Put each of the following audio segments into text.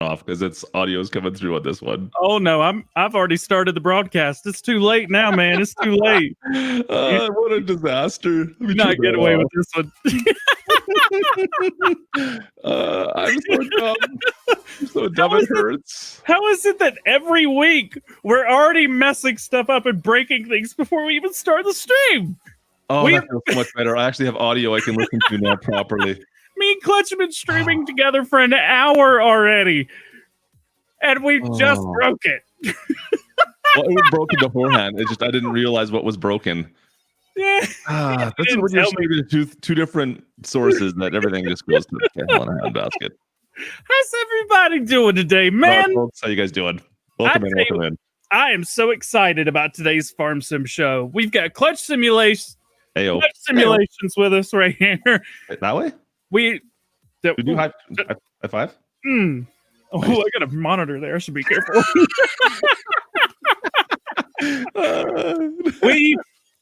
off because it's audio's coming through on this one. Oh no, I've already started the broadcast. It's too late now, man. It's too late. What a disaster. Let me not get away with this one. I'm so dumb. I'm so dumb it hurts. How is it that every week we're already messing stuff up and breaking things before we even start the stream? Oh, that feels so much better. I actually have audio I can listen to now properly. Me and Klutch have been streaming together for an hour already, and we just broke it. Well, it was broken beforehand. It just I didn't realize what was broken. Yeah, this is when you're streaming to two different sources that everything just goes to the hell in a handbasket. How's everybody doing today, man? Folks, how you guys doing? Welcome in. I am so excited about today's Farm Sim show. We've got Klutch Simulations with us right here. That way? We do high five? Oh, I got a monitor there. I should be careful. We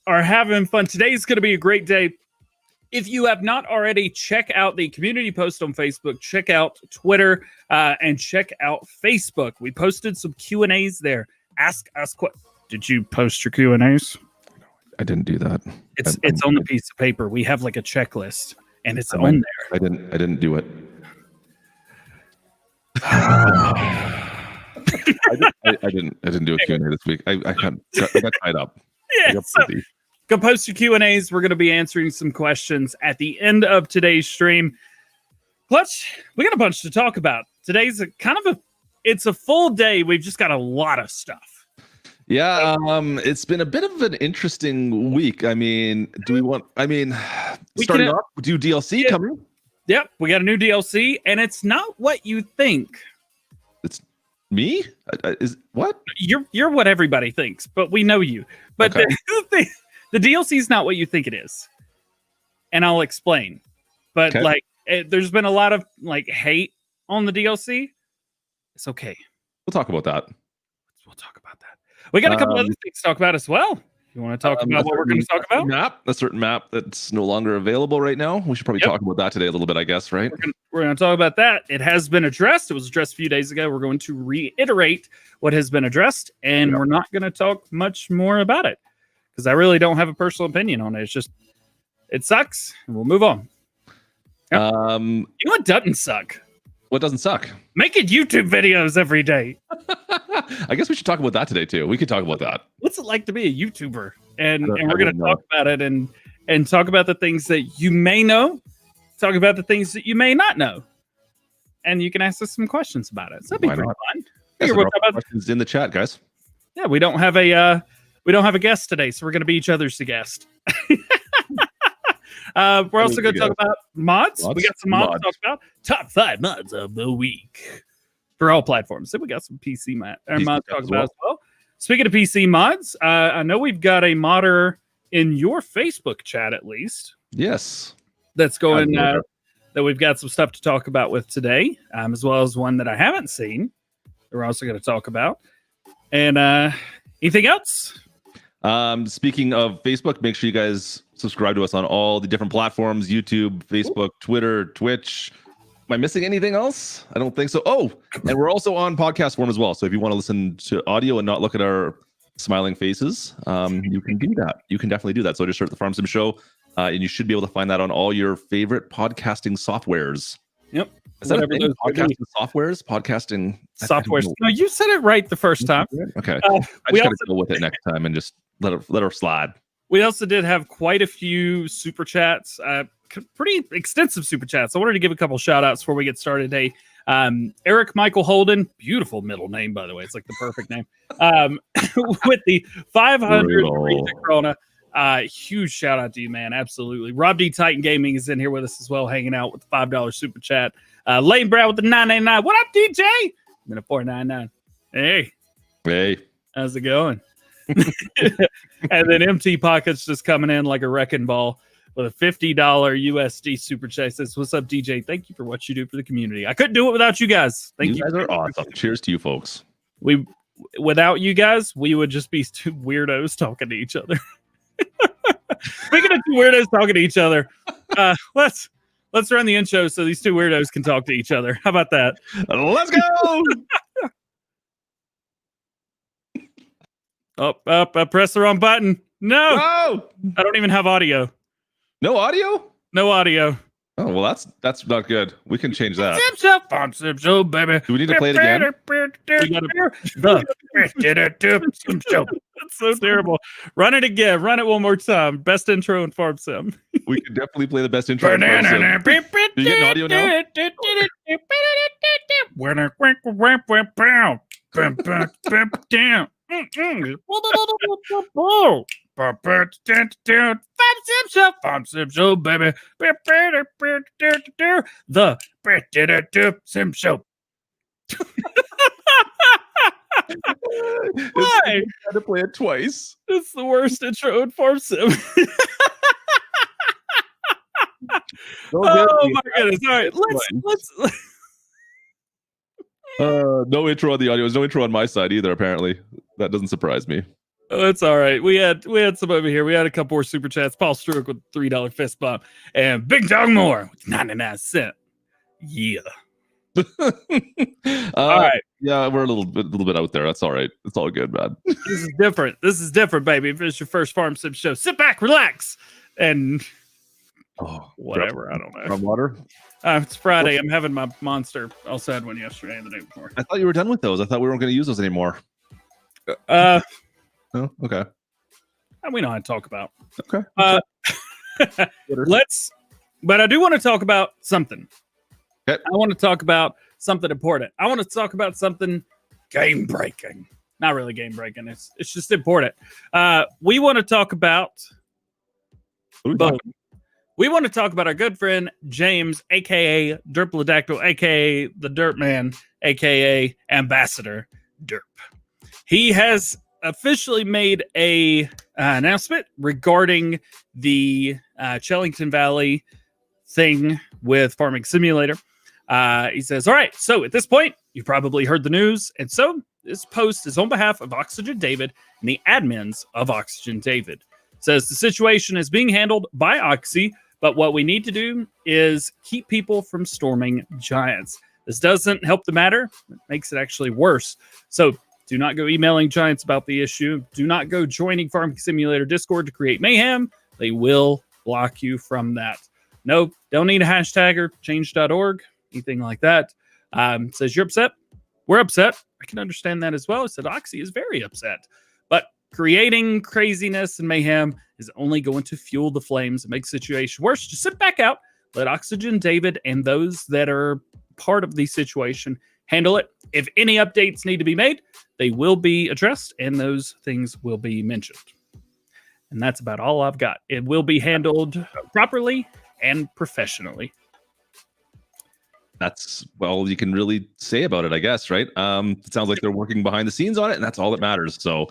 are having fun. Today's going to be a great day. If you have not already, check out the community post on Facebook, check out Twitter, and check out Facebook. We posted some Q&As there. Ask us did you post your Q&As? I didn't do that. It's on the piece of paper. We have like a checklist, and it's on there. I didn't do it. I didn't do a Q&A this week. I got tied up. Yeah, so go post your Q&As. We're going to be answering some questions at the end of today's stream. Klutch, we got a bunch to talk about. Today's it's a full day. We've just got a lot of stuff. Yeah, it's been a bit of an interesting week. I mean, starting off, do DLC coming? Yep, we got a new DLC, and it's not what you think. It's me? Is what? You're what everybody thinks, but we know you. But okay. The DLC is not what you think it is, and I'll explain. But there's been a lot of hate on the DLC. It's okay. We'll talk about that. We got a couple other things to talk about as well. You want to talk about what we're going to talk about? A certain map that's no longer available right now. We should probably talk about that today a little bit, I guess, right? We're going to talk about that. It has been addressed. It was addressed a few days ago. We're going to reiterate what has been addressed, and we're not going to talk much more about it because I really don't have a personal opinion on it. It's just, it sucks, and we'll move on. Yep. You know what doesn't suck? What doesn't suck? Making YouTube videos every day. I guess we should talk about that today too. We could talk about that. What's it like to be a YouTuber? And we're going to talk about it and talk about the things that you may know, talk about the things that you may not know, and you can ask us some questions about it. So that'd be pretty fun. We'll talk about questions in the chat, guys. Yeah, we don't have a guest today, so we're going to be each other's guest. We're also going to talk about mods. We got some mods to talk about. Top 5 mods of the week for all platforms. So we got some PC mods to talk about as well. Speaking of PC mods, I know we've got a modder in your Facebook chat, at least. Yes. That's going, that we've got some stuff to talk about with today, as well as one that I haven't seen that we're also going to talk about. And anything else? Speaking of Facebook, make sure you guys subscribe to us on all the different platforms: YouTube, Facebook, Twitter, Twitch. Am I missing anything else? I don't think so. Oh, and we're also on podcast form as well. So if you want to listen to audio and not look at our smiling faces, you can do that. You can definitely do that. So just search the Farm Sim Show, and you should be able to find that on all your favorite podcasting softwares. Yep. Is that a thing? Podcasting softwares? Podcasting softwares. No, you said it right the first time. Okay. I just gotta go with it next time and just let her slide. We also did have quite a few super chats, pretty extensive super chats. I wanted to give a couple shout outs before we get started today. Eric Michael Holden, beautiful middle name, by the way. It's like the perfect name. With the 500 Corona. Huge shout out to you, man. Absolutely. Rob D Titan Gaming is in here with us as well, hanging out with the $5 super chat. Lane Brown with the $9.99. What up, DJ? And then a $4.99. Hey. How's it going? And then MT Pockets just coming in like a wrecking ball with a $50 USD super chat. Says, "What's up, DJ? Thank you for what you do for the community. I couldn't do it without you guys. Thank you. You guys are awesome. Cheers to you, folks. Without you guys, we would just be two weirdos talking to each other." Speaking of two weirdos talking to each other, let's let's run the intro so these two weirdos can talk to each other. How about that? Let's go. I pressed the wrong button. No, Whoa! I don't even have audio. No audio? No audio. Oh, well, that's not good. We can change that. Sim show, baby. Do we need to play it again? That's so terrible. Run it again. Run it one more time. Best intro in Farm Sim. We can definitely play the best intro. Do you get an audio now? Farm Sim show, baby. The Sim show. Why? I had to play it twice. It's the worst intro in Farm Sim. Oh my goodness! All right, let's. No intro on the audio. There's no intro on my side either. Apparently, that doesn't surprise me. Oh, it's all right. We had some over here. We had a couple more super chats. Paul Struick with $3 fist bump and Big Dog Moore with 99¢. Yeah. All right. Yeah, we're a little bit out there. That's all right. It's all good, man. This is different. This is different, baby. If it's your first Farm Sim show, sit back, relax, and whatever. I don't know. From water. It's Friday. I'm having my monster. I also had one yesterday and the day before. I thought you were done with those. I thought we weren't going to use those anymore. Oh, okay. We know how to talk about. Okay. But I do want to talk about something. Okay. I want to talk about something important. I want to talk about something game breaking. Not really game breaking. It's just important. We want to talk about. We want to talk about our good friend James, aka Derplodactyl, aka the Derp Man, aka Ambassador Derp. He has officially made a announcement regarding the Chillington Valley thing with Farming Simulator. He says, all right, so at this point, you probably heard the news. And so this post is on behalf of Oxygen David and the admins of Oxygen David. It says the situation is being handled by Oxy, but what we need to do is keep people from storming giants. This doesn't help the matter. It makes it actually worse. So do not go emailing giants about the issue. Do not go joining Farming Simulator Discord to create mayhem. They will block you from that. No, don't need a hashtag or change.org, anything like that. Says you're upset. We're upset. I can understand that as well. It said Oxy is very upset. But creating craziness and mayhem is only going to fuel the flames and make the situation worse. Just sit back out. Let Oxygen David and those that are part of the situation handle it. If any updates need to be made, they will be addressed and those things will be mentioned. And that's about all I've got. It will be handled properly and professionally. That's all you can really say about it, I guess, right? It sounds like they're working behind the scenes on it, and that's all that matters. So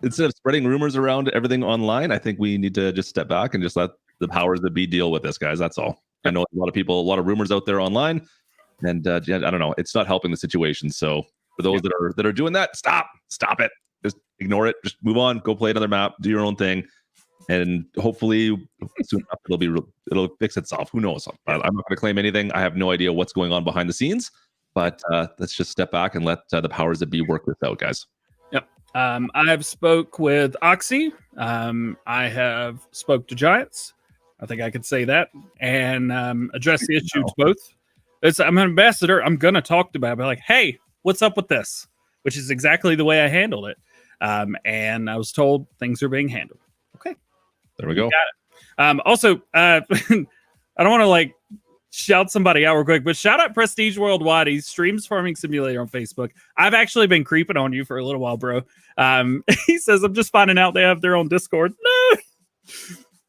instead of spreading rumors around everything online, I think we need to just step back and just let the powers that be deal with this, guys. That's all. I know a lot of rumors out there online, and I don't know, it's not helping the situation. So for those that are doing that, stop it, just ignore it, just move on, go play another map, do your own thing, and hopefully soon enough it'll fix itself. Who knows? I'm not going to claim anything. I have no idea what's going on behind the scenes, but let's just step back and let the powers that be work this out, guys. Yep. I have spoke with Oxy. I have spoke to Giants. I think I could say that and address the issue to both. I'm an ambassador. I'm going to talk about it. Like, hey, what's up with this? Which is exactly the way I handled it. And I was told things are being handled. Okay. There we go. Got it. Also, I don't want to shout somebody out real quick, but shout out Prestige Worldwide. He streams Farming Simulator on Facebook. I've actually been creeping on you for a little while, bro. He says, I'm just finding out they have their own Discord.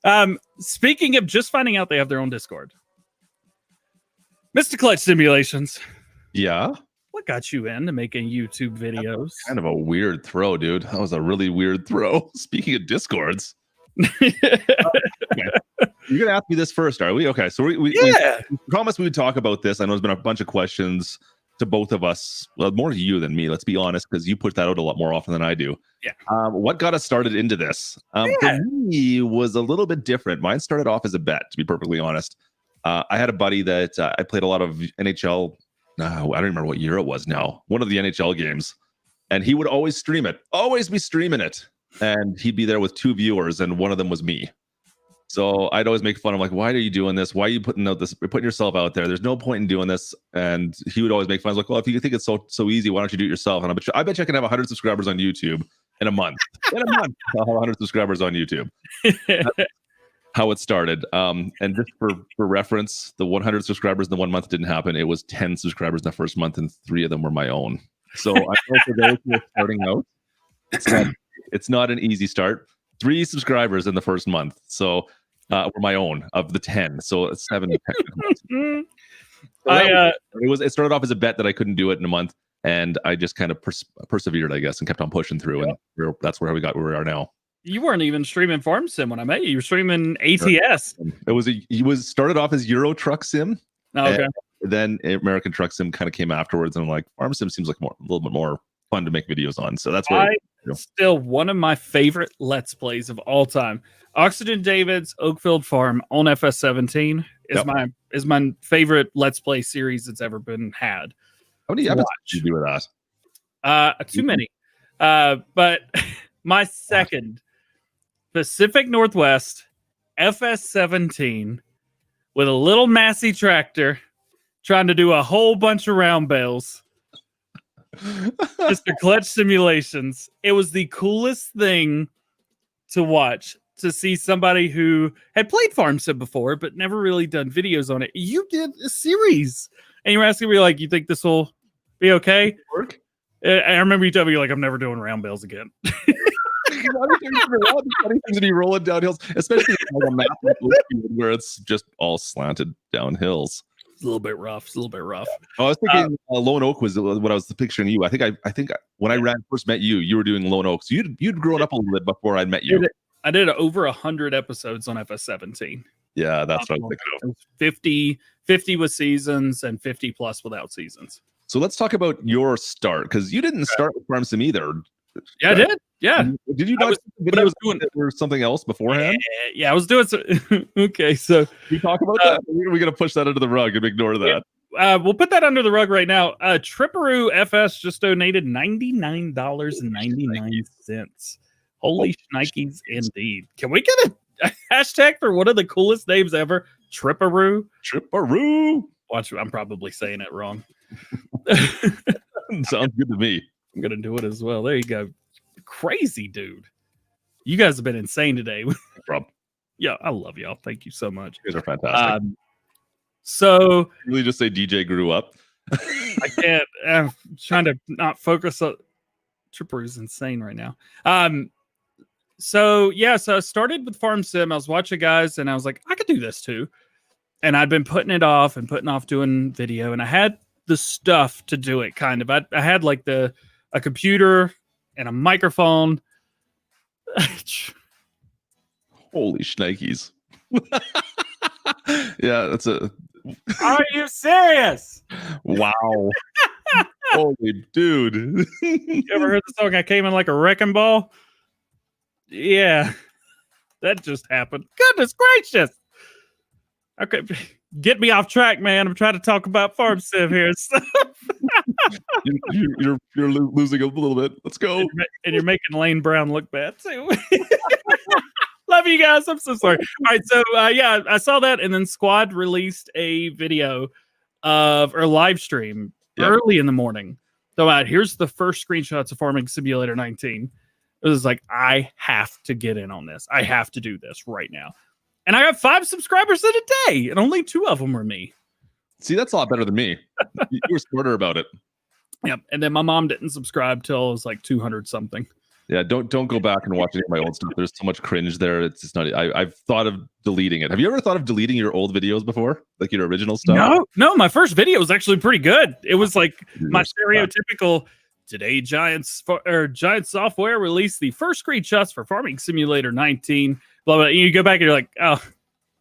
No. Speaking of just finding out they have their own Discord, Mr. Klutch Simulations. Yeah. What got you into making YouTube videos? Kind of a weird throw, dude. That was a really weird throw. Speaking of Discords. Okay. You're gonna ask me this first, are we? Okay, so we promised we would talk about this. I know there's been a bunch of questions to both of us, well, more to you than me, let's be honest, because you put that out a lot more often than I do. Yeah. What got us started into this? For me was a little bit different. Mine started off as a bet, to be perfectly honest. I had a buddy that I played a lot of NHL. I don't remember what year it was now. One of the NHL games. And he would always stream it, always be streaming it. And he'd be there with 2 viewers, and one of them was me. So I'd always make fun of like, why are you doing this? Why are you putting yourself out there? There's no point in doing this. And he would always make fun. I was like, well, if you think it's so easy, why don't you do it yourself? And I bet you I can have 100 subscribers on YouTube in a month. In a month, I'll have 100 subscribers on YouTube. That's how it started. And just for reference, the 100 subscribers in the 1 month didn't happen. It was 10 subscribers in the first month, and 3 of them were my own. So I know for those who are starting out, it's not an easy start. 3 subscribers in the first month. So were my own of the 10. So it's 7 to 10. So it started off as a bet that I couldn't do it in a month, and I just kind of persevered, I guess, and kept on pushing through. Yeah. And that's where we are now. You weren't even streaming Farm Sim when I met you. You were streaming ATS. He started off as Euro Truck Sim. Oh, okay. Then American Truck Sim kind of came afterwards, and I'm like, Farm Sim seems like a little bit more fun to make videos on. So that's where still one of my favorite Let's Plays of all time. Oxygen David's Oakfield Farm on FS17 is my favorite Let's Play series that's ever been had. How many episodes did you do with that? Too many. But my second Pacific Northwest FS17 with a little Massey tractor trying to do a whole bunch of round bales. Mr. Klutch simulations. It was the coolest thing to watch, to see somebody who had played Farm Sim before but never really done videos on it. You did a series, and you were asking me like, you think this will be okay? Work? I remember you telling me like, I'm never doing round bales again. You roll it down hills, especially on a map where it's just all slanted down hills. It's a little bit rough. I was thinking Lone Oak was what I was picturing you. I think when I first met you, you were doing Lone Oak. So you'd grown up a little bit before I met you. I did over 100 episodes on FS17. Yeah, that's what I was thinking of. 50 with seasons and 50 plus without seasons. So let's talk about your start, because you didn't start with Farm Sim either. Yeah, I did. Yeah. Did you not videos doing or something else beforehand? Yeah, I was doing so. Okay, so we talk about that. Or are we gonna push that under the rug and ignore that? We'll put that under the rug right now. Tripperoo FS just donated $99.99. Holy shnikes indeed. Can we get a hashtag for one of the coolest names ever? Tripperoo. Watch, I'm probably saying it wrong. Sounds good to me. I'm gonna do it as well. There you go. Crazy dude. You guys have been insane today. Rob. Yeah, I love y'all. Thank you so much. You guys are fantastic. So really just say DJ grew up. I can't. I'm trying to not focus on Tripper is insane right now. So I started with Farm Sim. I was watching guys and I was like, I could do this too. And I'd been putting off doing video, and I had the stuff to do it kind of. I had like a computer and a microphone. Holy shnikes. Yeah, that's a. Are you serious? Wow. Holy dude. You ever heard the song I Came In Like a Wrecking Ball? Yeah. That just happened. Goodness gracious. Okay. Get me off track, man. I'm trying to talk about Farm Sim here. You're losing a little bit. Let's go. And you're making Lane Brown look bad too. Love you guys. I'm so sorry. All right, so I saw that, and then Squad released a video or live stream early in the morning. So here's the first screenshots of Farming Simulator 19. It was like, I have to get in on this. I have to do this right now. And I got 5 subscribers in a day, and only 2 of them were me. See, that's a lot better than me. You were smarter about it. Yep. And then my mom didn't subscribe till it was like 200 something. Yeah, don't go back and watch any of my old stuff. There's so much cringe there. It's just not. I've thought of deleting it. Have you ever thought of deleting your old videos before, like your original stuff? No. My first video was actually pretty good. It was like my stereotypical. Today, Giant Software released the first screenshots for Farming Simulator 19. Blah blah. You go back and you're like, oh,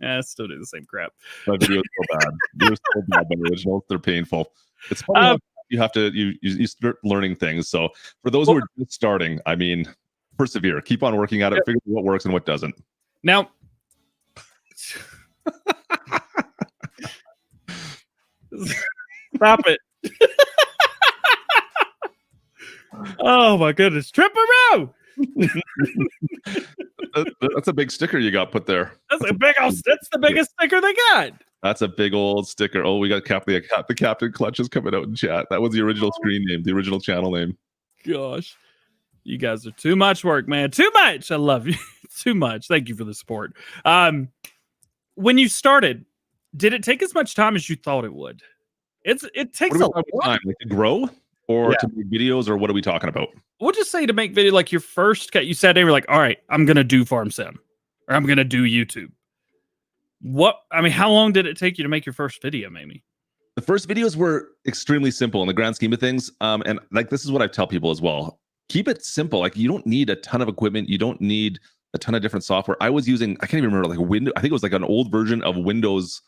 yeah, still do the same crap. My videos so bad. They're so bad. My originals, they're painful. It's funny. You have to you start learning things. So for those who are just starting, I mean, persevere, keep on working at it, figure out what works and what doesn't. Now, Stop it. Oh my goodness. Tripperoo! That's a big sticker you got put there. That's the biggest sticker they got. That's a big old sticker. Oh, we got the Captain Klutch is coming out in chat. That was the original screen name, the original channel name. Gosh. You guys are too much work, man. Too much. I love you. Too much. Thank you for the support. When you started, did it take as much time as you thought it would? It takes a lot of time, like to grow or to make videos, or what are we talking about? We'll just say to make video, like your first cut, you sat down, you're like, all right, I'm gonna do Farm Sim, or I'm gonna do YouTube. How long did it take you to make your first video, Mamie? The first videos were extremely simple in the grand scheme of things. And like, this is what I tell people as well. Keep it simple. Like, you don't need a ton of equipment. You don't need a ton of different software. I was using, I can't even remember, like I think it was like an old version of Windows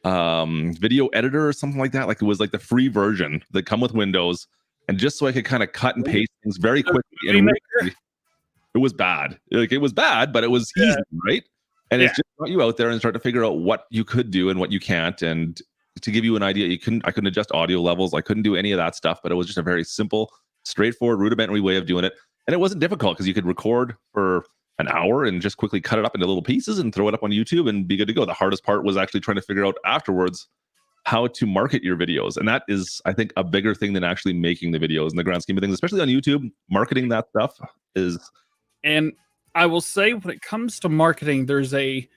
video editor or something like that. Like, it was like the free version that come with Windows. And just so I could kind of cut and paste things very quickly. And it was bad. Like, it was bad, but it was easy, right? And it's just got you out there and start to figure out what you could do and what you can't. And to give you an idea, I couldn't adjust audio levels. I couldn't do any of that stuff, but it was just a very simple, straightforward, rudimentary way of doing it. And it wasn't difficult because you could record for an hour and just quickly cut it up into little pieces and throw it up on YouTube and be good to go. The hardest part was actually trying to figure out afterwards how to market your videos. And that is, I think, a bigger thing than actually making the videos in the grand scheme of things, especially on YouTube. Marketing that stuff is... And I will say, when it comes to marketing, there's a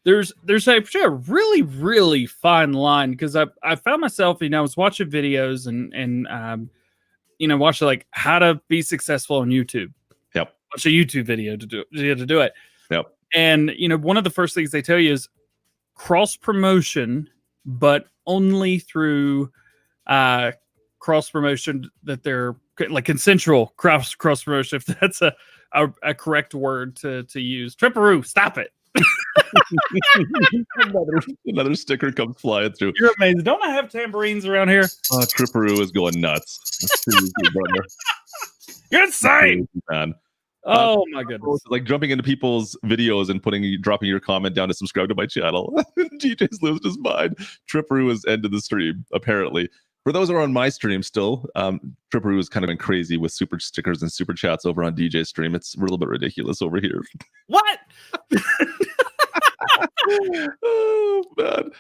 really, really fine line, because I found myself, I was watching videos and watching like how to be successful on YouTube. Yep. Watch a YouTube video to do it. Yep. And one of the first things they tell you is cross promotion, but only through cross promotion that they're like consensual cross promotion, if that's a correct word to use. Tripperoo, stop it. another sticker comes flying through. You're amazing. Don't I have tambourines around here? Tripperoo is going nuts. You're insane, man. Oh my goodness! Like jumping into people's videos and dropping your comment down to subscribe to my channel. DJ's losing his mind. Tripperoo has ended the stream, apparently. For those who are on my stream still, Tripperoo has kind of been crazy with super stickers and super chats over on DJ's stream. It's a little bit ridiculous over here. What? Oh, man.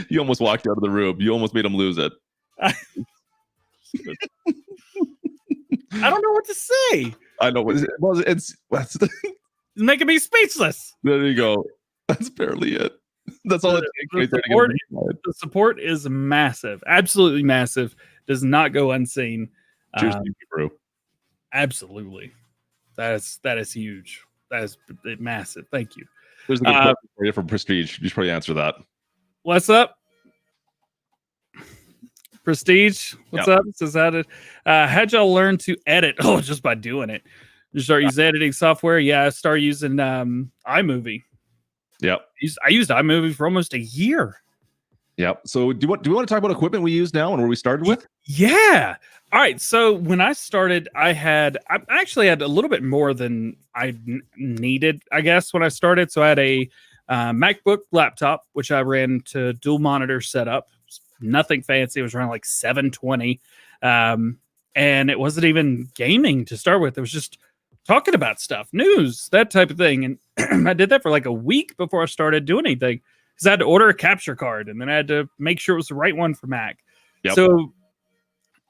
You almost walked out of the room. You almost made him lose it. I don't know what to say. I know. Well, it's making me speechless. There you go. That's barely it. That's all it takes. The support is massive, absolutely massive. Does not go unseen. Cheers to you, bro. Absolutely, that is huge. That is massive. Thank you. There's a good question for you from Prestige. You should probably answer that. What's up, Prestige? What's up? It says how'd y'all learn to edit? Oh, just by doing it. You start using editing software. Yeah, I started using iMovie. Yep. I used iMovie for almost a year. Yep. So do we want to talk about equipment we use now and where we started with? Yeah. All right. So when I started, I actually had a little bit more than I needed, I guess, when I started. So I had a MacBook laptop, which I ran to dual monitor setup. Nothing fancy. It was around like 720. And it wasn't even gaming to start with. It was just talking about stuff, news, that type of thing. And I did that for like a week before I started doing anything, because I had to order a capture card and then I had to make sure it was the right one for Mac. Yep. So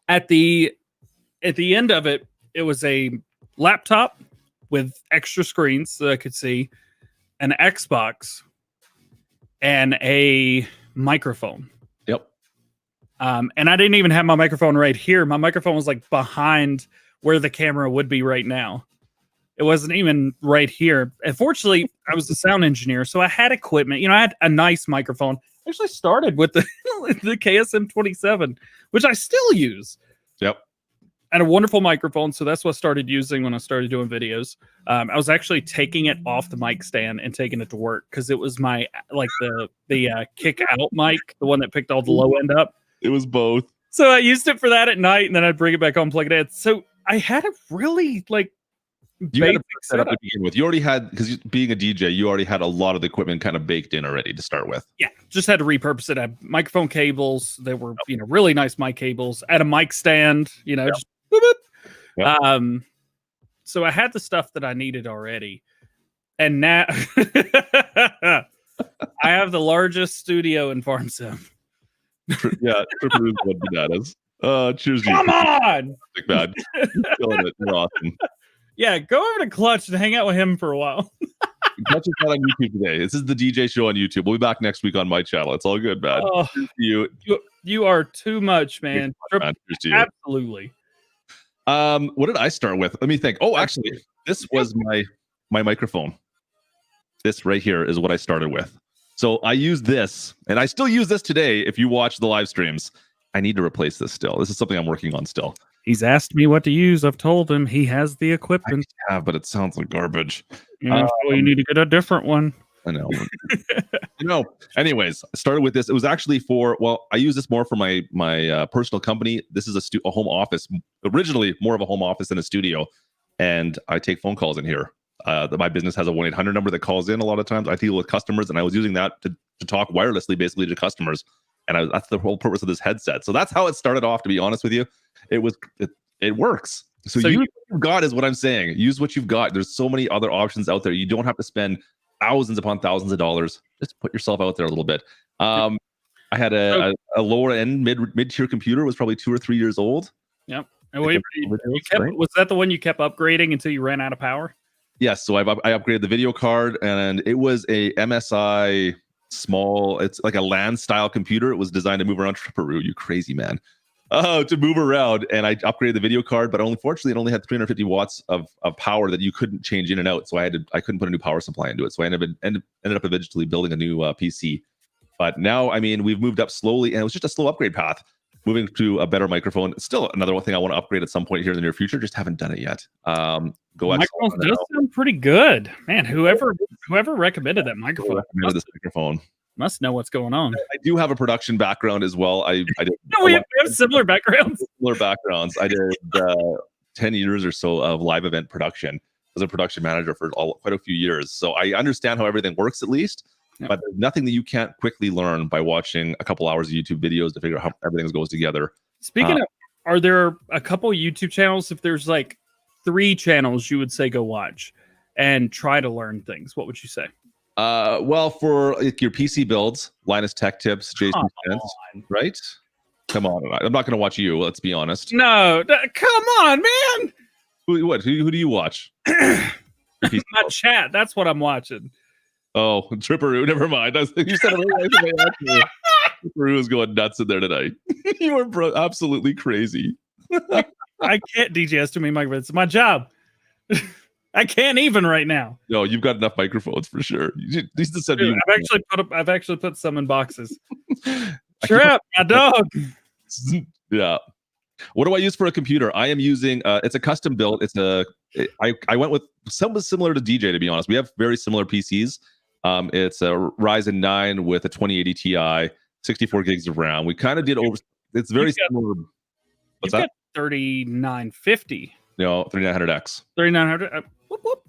at the end of it, it was a laptop with extra screens so I could see, an Xbox, and a microphone. Yep. And I didn't even have my microphone right here. My microphone was like behind where the camera would be right now. It wasn't even right here. And fortunately, I was the sound engineer, so I had equipment. I had a nice microphone. I actually started with the KSM-27, which I still use. Yep. And a wonderful microphone, so that's what I started using when I started doing videos. I was actually taking it off the mic stand and taking it to work, because it was my the kick out mic, the one that picked all the low end up. It was both. So I used it for that at night, and then I'd bring it back home, plug it in. So I had a really You had to put that up to begin with. You already had, because being a DJ, you already had a lot of the equipment kind of baked in already to start with. Yeah, just had to repurpose it. I had microphone cables. They were, really nice mic cables. I had a mic stand, just boop, boop. Yep. So I had the stuff that I needed already. And now I have the largest studio in Farm Sim. Yeah, Tripper is what that is. Cheers. Come on! Man. You're killing it. You're awesome. Yeah, go over to Klutch and hang out with him for a while. Klutch is not on YouTube today. This is the DJ show on YouTube. We'll be back next week on my channel. It's all good, man. Oh, you are too much, man. Cheers to you. Absolutely. What did I start with? Let me think. Oh, actually, this was my microphone. This right here is what I started with. So I use this, and I still use this today. If you watch the live streams, I need to replace this still. This is something I'm working on still. He's asked me what to use. I've told him he has the equipment. I have, but it sounds like garbage. So you need to get a different one. I know. Anyways, I started with this. It was actually I use this more for my personal company. This is a home office. Originally, more of a home office than a studio. And I take phone calls in here. My business has a 1-800 number that calls in a lot of times. I deal with customers, and I was using that to talk wirelessly, basically, to customers. And that's the whole purpose of this headset. So that's how it started off, to be honest with you. It works. So use what you've got is what I'm saying. Use what you've got. There's so many other options out there. You don't have to spend thousands upon thousands of dollars. Just put yourself out there a little bit. I had a lower end mid-tier computer. It was probably 2 or 3 years old. Yep. And was that the one you kept upgrading until you ran out of power? Yes. So I upgraded the video card, and it was a MSI small. It's like a LAN style computer. It was designed to move around. Tripperoo, you crazy man. To move around, and I upgraded the video card, but unfortunately it only had 350 watts of power that you couldn't change in and out. So I couldn't put a new power supply into it. So I ended up eventually building a new PC. But now, I mean, we've moved up slowly, and it was just a slow upgrade path. Moving to a better microphone. Still another thing I want to upgrade at some point here in the near future. Just haven't done it yet. Microphone does sound pretty good, man. Whoever recommended that microphone must know what's going on. I do have a production background as well. I did. No, we have similar backgrounds. Similar backgrounds. I did 10 years or so of live event production as a production manager for quite a few years. So I understand how everything works, at least. Yeah. But there's nothing that you can't quickly learn by watching a couple hours of YouTube videos to figure out how everything goes together. Speaking of, are there a couple YouTube channels? If there's like 3 channels you would say go watch and try to learn things, what would you say? Well, for your PC builds, Linus Tech Tips, Jason Spence, right? Come on, I'm not going to watch you. Let's be honest. No, come on, man. Who do you watch? My chat. That's what I'm watching. Oh, Tripperoo. Never mind. You said it. Tripperoo is going nuts in there tonight. You are absolutely crazy. I can't DJS too many microphones. It's my job. I can't even right now. No, you've got enough microphones for sure. Dude, I've actually put some in boxes. Trip, my dog. Yeah. What do I use for a computer? I am using it's a custom build. I went with something similar to DJ, to be honest. We have very similar PCs. It's a Ryzen 9 with a 2080 Ti, 64 gigs of RAM. We kind of did over. It's very similar. What's that? 3950. No, 3900X. 3900. Whoop, whoop.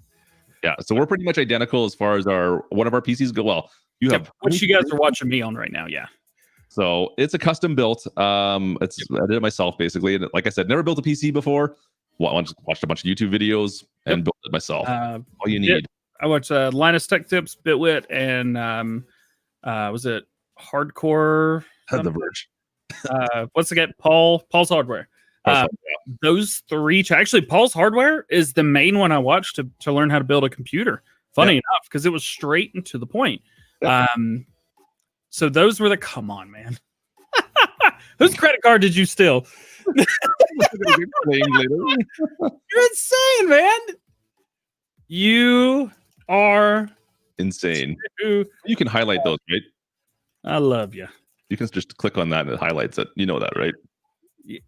Yeah, so we're pretty much identical as far as one of our PCs go. Well, you have which you guys are watching me on right now. Yeah. So it's a custom built. I did it myself basically, and like I said, never built a PC before. Watched a bunch of YouTube videos and built it myself. All you need. I watched Linus Tech Tips, Bitwit, and was it Hardcore? The Verge. What's again? Paul's Hardware. Those 3. Actually, Paul's Hardware is the main one I watched to learn how to build a computer. Funny enough, because it was straight and to the point. So those were come on, man. Whose credit card did you steal? You're insane, man. You are insane. You can highlight those, right? I love you. You can just click on that and it highlights it. You know that, right? Yeah.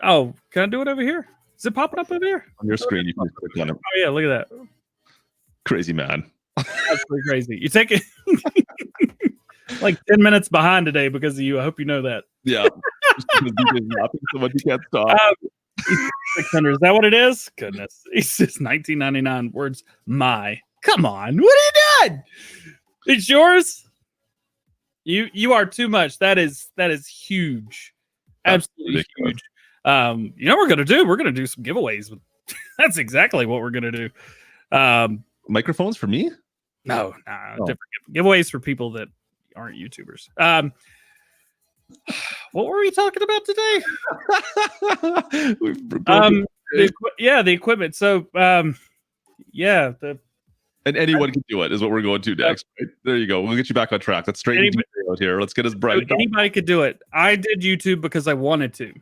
Oh, can I do it over here? Is it popping up over here? On your screen, you can just click on it. Oh, yeah, look at that. Crazy, man. That's pretty crazy. You take it like 10 minutes behind today because of you. I hope you know that. Yeah. So much you can't stop. 600. Is that what it is? Goodness. It's just 1999 words. Come on. What are you doing? It's yours. You are too much. That is huge. Absolutely huge. You know what we're gonna do? We're gonna do some giveaways. That's exactly what we're gonna do. Microphones for me? No, different giveaways for people that aren't YouTubers. What were we talking about today? The equipment. So and anyone can do it is what we're going to next. Right? There you go. We'll get you back on track. Let's straighten out here. Let's get us bright. Anybody could do it. I did YouTube because I wanted to.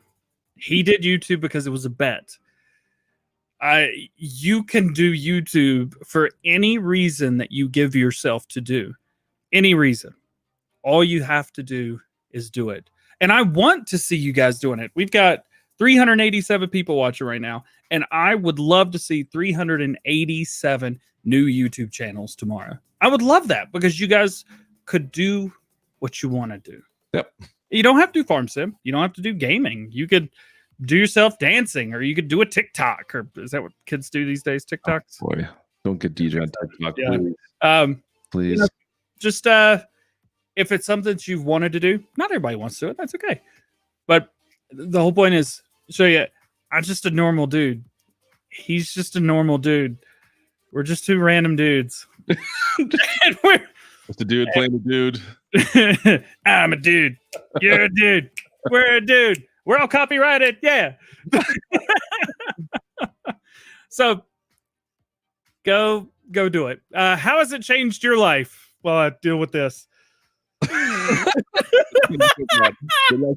He did YouTube because it was a bet. You can do YouTube for any reason that you give yourself to do. Any reason. All you have to do is do it. And I want to see you guys doing it. We've got 387 people watching right now. And I would love to see 387 new YouTube channels tomorrow. I would love that because you guys could do what you want to do. Yep. You don't have to do farm sim. You don't have to do gaming. You could do yourself dancing, or you could do a TikTok, or is that what kids do these days? TikToks? Oh, boy, don't get DJ on TikTok, yeah. Please. You know, just if it's something that you've wanted to do, not everybody wants to do it. That's okay. But the whole point is, show you, I'm just a normal dude. He's just a normal dude. We're just two random dudes. And we're just a dude playing a dude. I'm a dude. You're a dude. We're a dude. We're all copyrighted. Yeah. So go do it. How has it changed your life while I deal with this? Good luck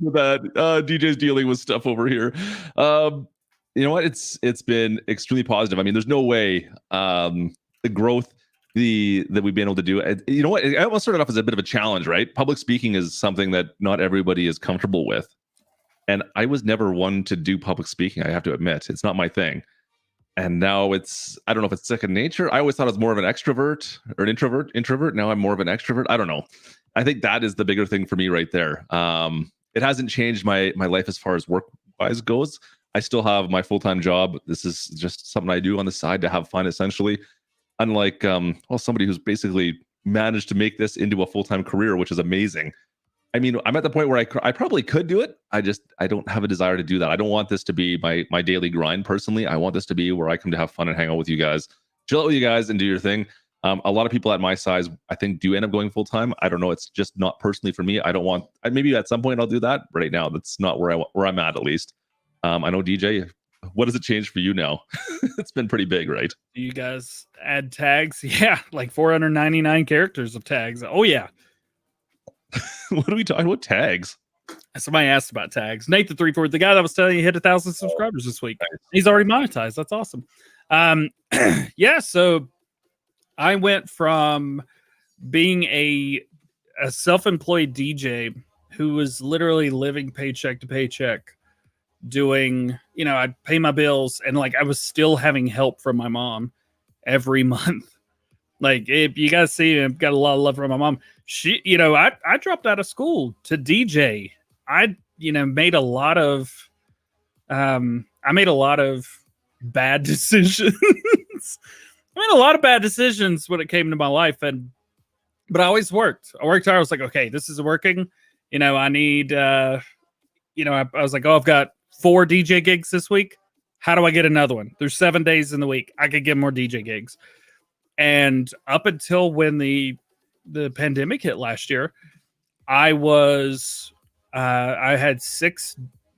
with that. DJ's dealing with stuff over here. You know what? It's been extremely positive. I mean, there's no way the growth that we've been able to do. You know what? I almost started off as a bit of a challenge, right? Public speaking is something that not everybody is comfortable with. And I was never one to do public speaking. I have to admit, it's not my thing. And now I don't know if it's second nature. I always thought I was more of an extrovert or an introvert. Now I'm more of an extrovert. I don't know. I think that is the bigger thing for me right there. It hasn't changed my life as far as work-wise goes. I still have my full-time job. This is just something I do on the side to have fun, essentially. Unlike, somebody who's basically managed to make this into a full-time career, which is amazing. I mean, I'm at the point where I probably could do it. I don't have a desire to do that. I don't want this to be my daily grind personally. I want this to be where I come to have fun and hang out with you guys, chill out with you guys and do your thing. A lot of people at my size, I think, do end up going full-time. I don't know. It's just not personally for me. Maybe at some point I'll do that. But right now, that's not where I'm at least. I know, DJ, what does it change for you now? It's been pretty big, right? Do you guys add tags? Yeah, like 499 characters of tags. Oh, yeah. What are we talking about? Tags? Somebody asked about tags. Nate the 3-4, the guy that was telling you hit 1,000 subscribers this week. He's already monetized. That's awesome. Yeah, so I went from being a self-employed DJ who was literally living paycheck to paycheck, doing, I'd pay my bills, and like I was still having help from my mom every month. Like, if you guys see, I've got a lot of love from my mom. She, I dropped out of school to DJ. I made a lot of bad decisions. I made a lot of bad decisions when it came to my life, but I always worked. I worked hard. I was like, okay, this isn't working. I need, I was like, I've got 4 DJ gigs this week. How do I get another one? There's 7 days in the week. I could get more DJ gigs. And up until when the pandemic hit last year, I had 6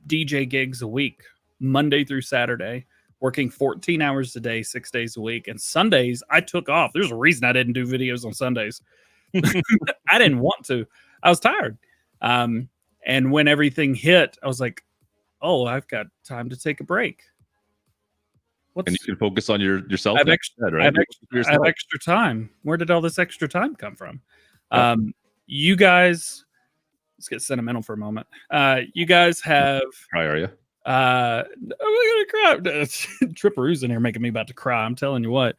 DJ gigs a week, Monday through Saturday, working 14 hours a day, 6 days a week. And Sundays, I took off. There's a reason I didn't do videos on Sundays. I didn't want to. I was tired. And when everything hit, I was like, oh, I've got time to take a break. And you can focus on yourself. I have extra time. Where did all this extra time come from? Yeah. You guys, let's get sentimental for a moment. You guys have. How are you? I'm gonna cry. Tripperoo's in here making me about to cry. I'm telling you what.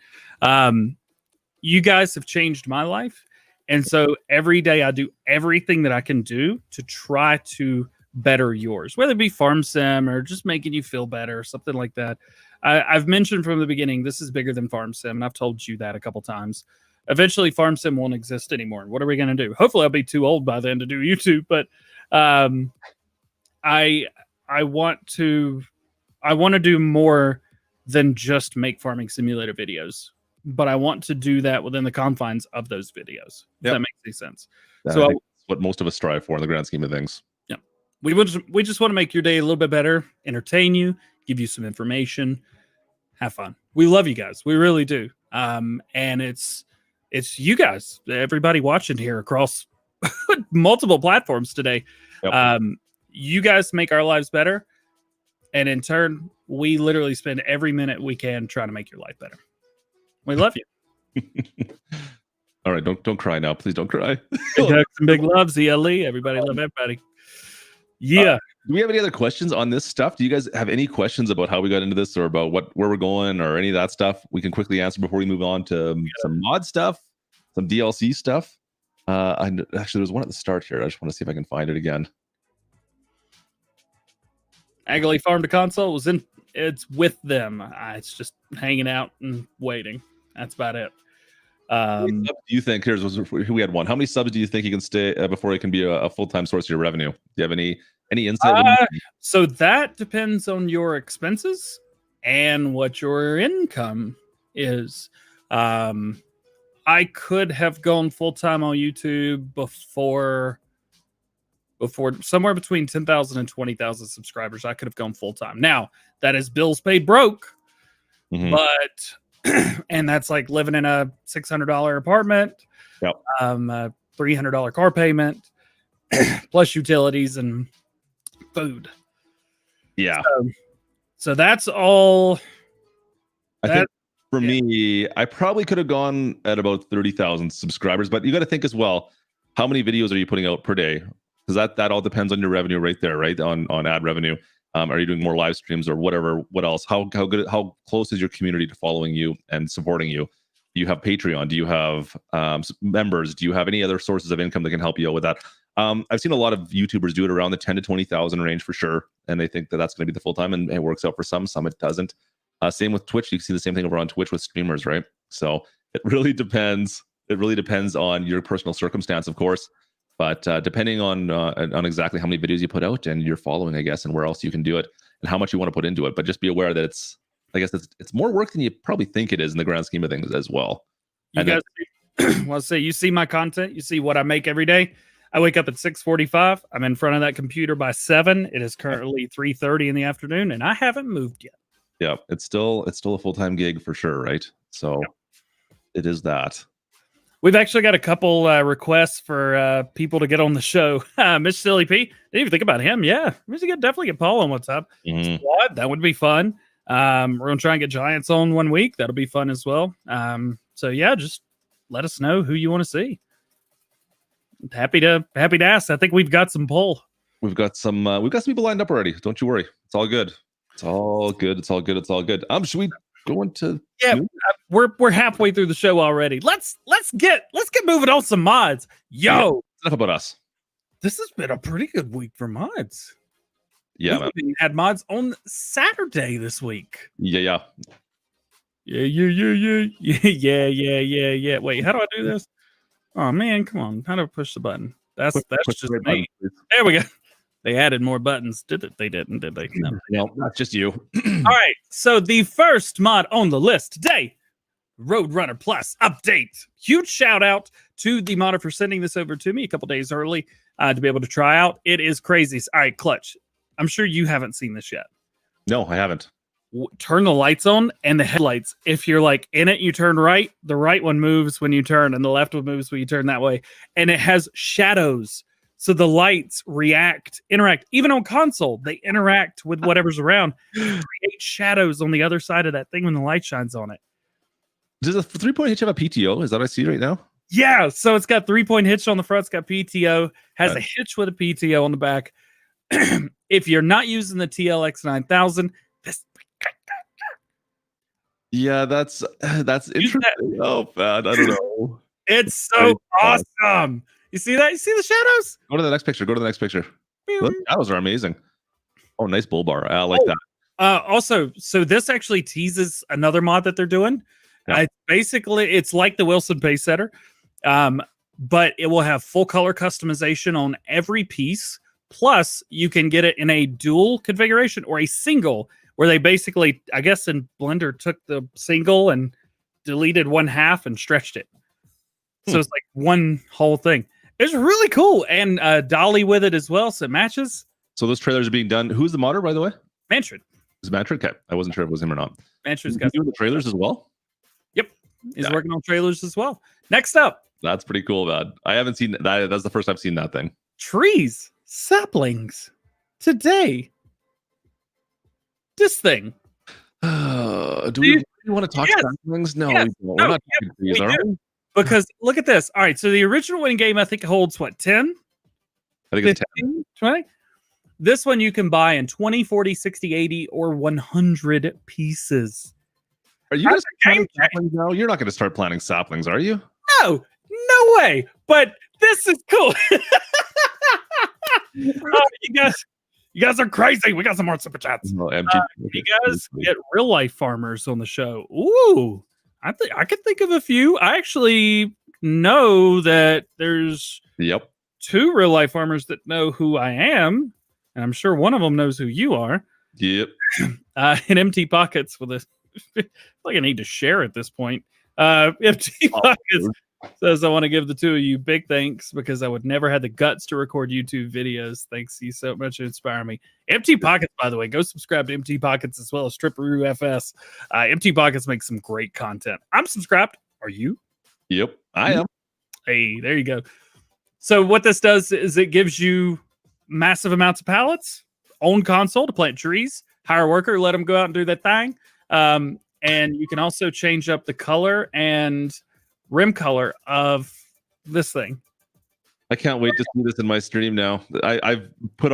You guys have changed my life, and so every day I do everything that I can do to try to better yours, whether it be farm sim or just making you feel better, something like that. I've mentioned from the beginning, this is bigger than farm sim, and I've told you that a couple times. Eventually, farm sim won't exist anymore. What are we going to do? Hopefully, I'll be too old by then to do YouTube, but I want to do more than just make farming simulator videos, but I want to do that within the confines of those videos. If that makes any sense. So that's what most of us strive for in the grand scheme of things. Yeah, we just want to make your day a little bit better, entertain you, give you some information, have fun. We love you guys, we really do. And it's you guys, everybody watching here across multiple platforms today. Yep. You guys make our lives better, and in turn, we literally spend every minute we can trying to make your life better. We love you. All right, don't cry now, please don't cry. Big hugs and big loves, ELE. Everybody love everybody. Yeah. Do we have any other questions on this stuff? Do you guys have any questions about how we got into this, or about where we're going, or any of that stuff? We can quickly answer before we move on to some mod stuff, some DLC stuff. Actually, there's one at the start here. I just want to see if I can find it again. Agiley Farm to Console it's with them. It's just hanging out and waiting. That's about it. How many subs do you think? We had one. How many subs do you think you can stay before it can be a full-time source of your revenue? Do you have any insight? So that depends on your expenses and what your income is. I could have gone full-time on YouTube before somewhere between 10,000 and 20,000 subscribers. I could have gone full-time. Now, that is bills paid broke, but and that's like living in a $600 apartment, a $300 car payment, plus utilities and food. Yeah. So that's all. I think for me, I probably could have gone at about 30,000 subscribers, but you got to think as well, how many videos are you putting out per day? Because that all depends on your revenue right there, right? On ad revenue. Are you doing more live streams or whatever? What else? How close is your community to following you and supporting you? Do you have Patreon? Do you have members? Do you have any other sources of income that can help you out with that? I've seen a lot of YouTubers do it around the 10 to 20,000 range for sure, and they think that that's going to be the full time, and it works out for some it doesn't. Same with Twitch. You can see the same thing over on Twitch with streamers, right? So it really depends. It really depends on your personal circumstance, of course. But depending on exactly how many videos you put out and your following, I guess, and where else you can do it and how much you want to put into it. But just be aware that it's more work than you probably think it is in the grand scheme of things as well. You guys, well, say you see my content, you see what I make every day. I wake up at 6:45. I'm in front of that computer by 7. It is currently 3:30 in the afternoon, and I haven't moved yet. Yeah, it's still a full-time gig for sure, right? So it is that. We've actually got a couple requests for people to get on the show. Miss Silly P, didn't even think about him. Yeah, we should definitely get Paul on. What's up? Squad, that would be fun. We're gonna try and get Giants on one week. That'll be fun as well. So yeah, just let us know who you want to see. Happy to ask. I think we've got some pull. We've got some people lined up already. Don't you worry. It's all good. It's all good. It's all good. It's all good. Should we go into? Yeah, we're halfway through the show already. Let's get moving on some mods. Yo, enough about us. This has been a pretty good week for mods. Yeah, we had mods on Saturday this week. Yeah. Wait, how do I do this? Oh man, come on! How do I push the button? That's just me. Button, there we go. They added more buttons. Did it? They didn't, did they? No, not just you. All right. So the first mod on the list today, Roadrunner Plus update. Huge shout out to the modder for sending this over to me a couple days early to be able to try out. It is crazy. All right, Klutch. I'm sure you haven't seen this yet. No, I haven't. Turn the lights on and the headlights. If you're like in it, you turn right. The right one moves when you turn, and the left one moves when you turn that way. And it has shadows. So the lights interact, even on console, they interact with whatever's around, create shadows on the other side of that thing when the light shines on it. Does a 3-point hitch have a PTO? Is that what I see right now? Yeah, so it's got 3-point hitch on the front, it's got PTO, has a hitch with a PTO on the back. If you're not using the TLX 9000, this. Yeah, that's interesting. Oh, man, I don't know. It's so awesome. You see that? You see the shadows? Go to the next picture. Those shadows are amazing. Oh, nice bull bar. I like that. Also, so this actually teases another mod that they're doing. Yeah. It's like the Wilson Pace Setter, but it will have full color customization on every piece. Plus, you can get it in a dual configuration or a single, where they basically, I guess, in Blender took the single and deleted one half and stretched it. So it's like one whole thing. It's really cool, and dolly with it as well, so it matches. So those trailers are being done. Who's the modder, by the way? Manfred. Is Manfred? Okay, I wasn't sure if it was him or not. Manfred's got doing the trailers as well. Yep, he's working on trailers as well. Next up, that's pretty cool, man. I haven't seen that. That's the first I've seen that thing. Trees, saplings, today. This thing. Do we want to talk saplings? No, yes. we don't. We're not talking trees, are we? Because look at this. All right, so the original winning game, I think, holds what, 10? I think it's 10. 20? This one you can buy in 20, 40, 60, 80, or 100 pieces. Are you going to start planting saplings now? You're not going to start planting saplings, are you? No, no way. But this is cool. You guys are crazy. We got some more super chats. Well, you guys get real life farmers on the show. Ooh, I could think of a few. I actually know that there's 2 real life farmers that know who I am. And I'm sure one of them knows who you are. Yep. In Empty Pockets with a like I need to share at this point. Empty Pockets says, I want to give the 2 of you big thanks because I would never have the guts to record YouTube videos. Thanks you so much. It inspired me. Empty Pockets, by the way, go subscribe to Empty Pockets as well as Tripperoo FS. Empty Pockets makes some great content. I'm subscribed. Are you? Yep, I am. Hey, there you go. So what this does is it gives you massive amounts of pallets, own console to plant trees, hire a worker, let them go out and do that thing. And you can also change up the color and rim color of this thing. I can't wait to see this in my stream now. I've been putting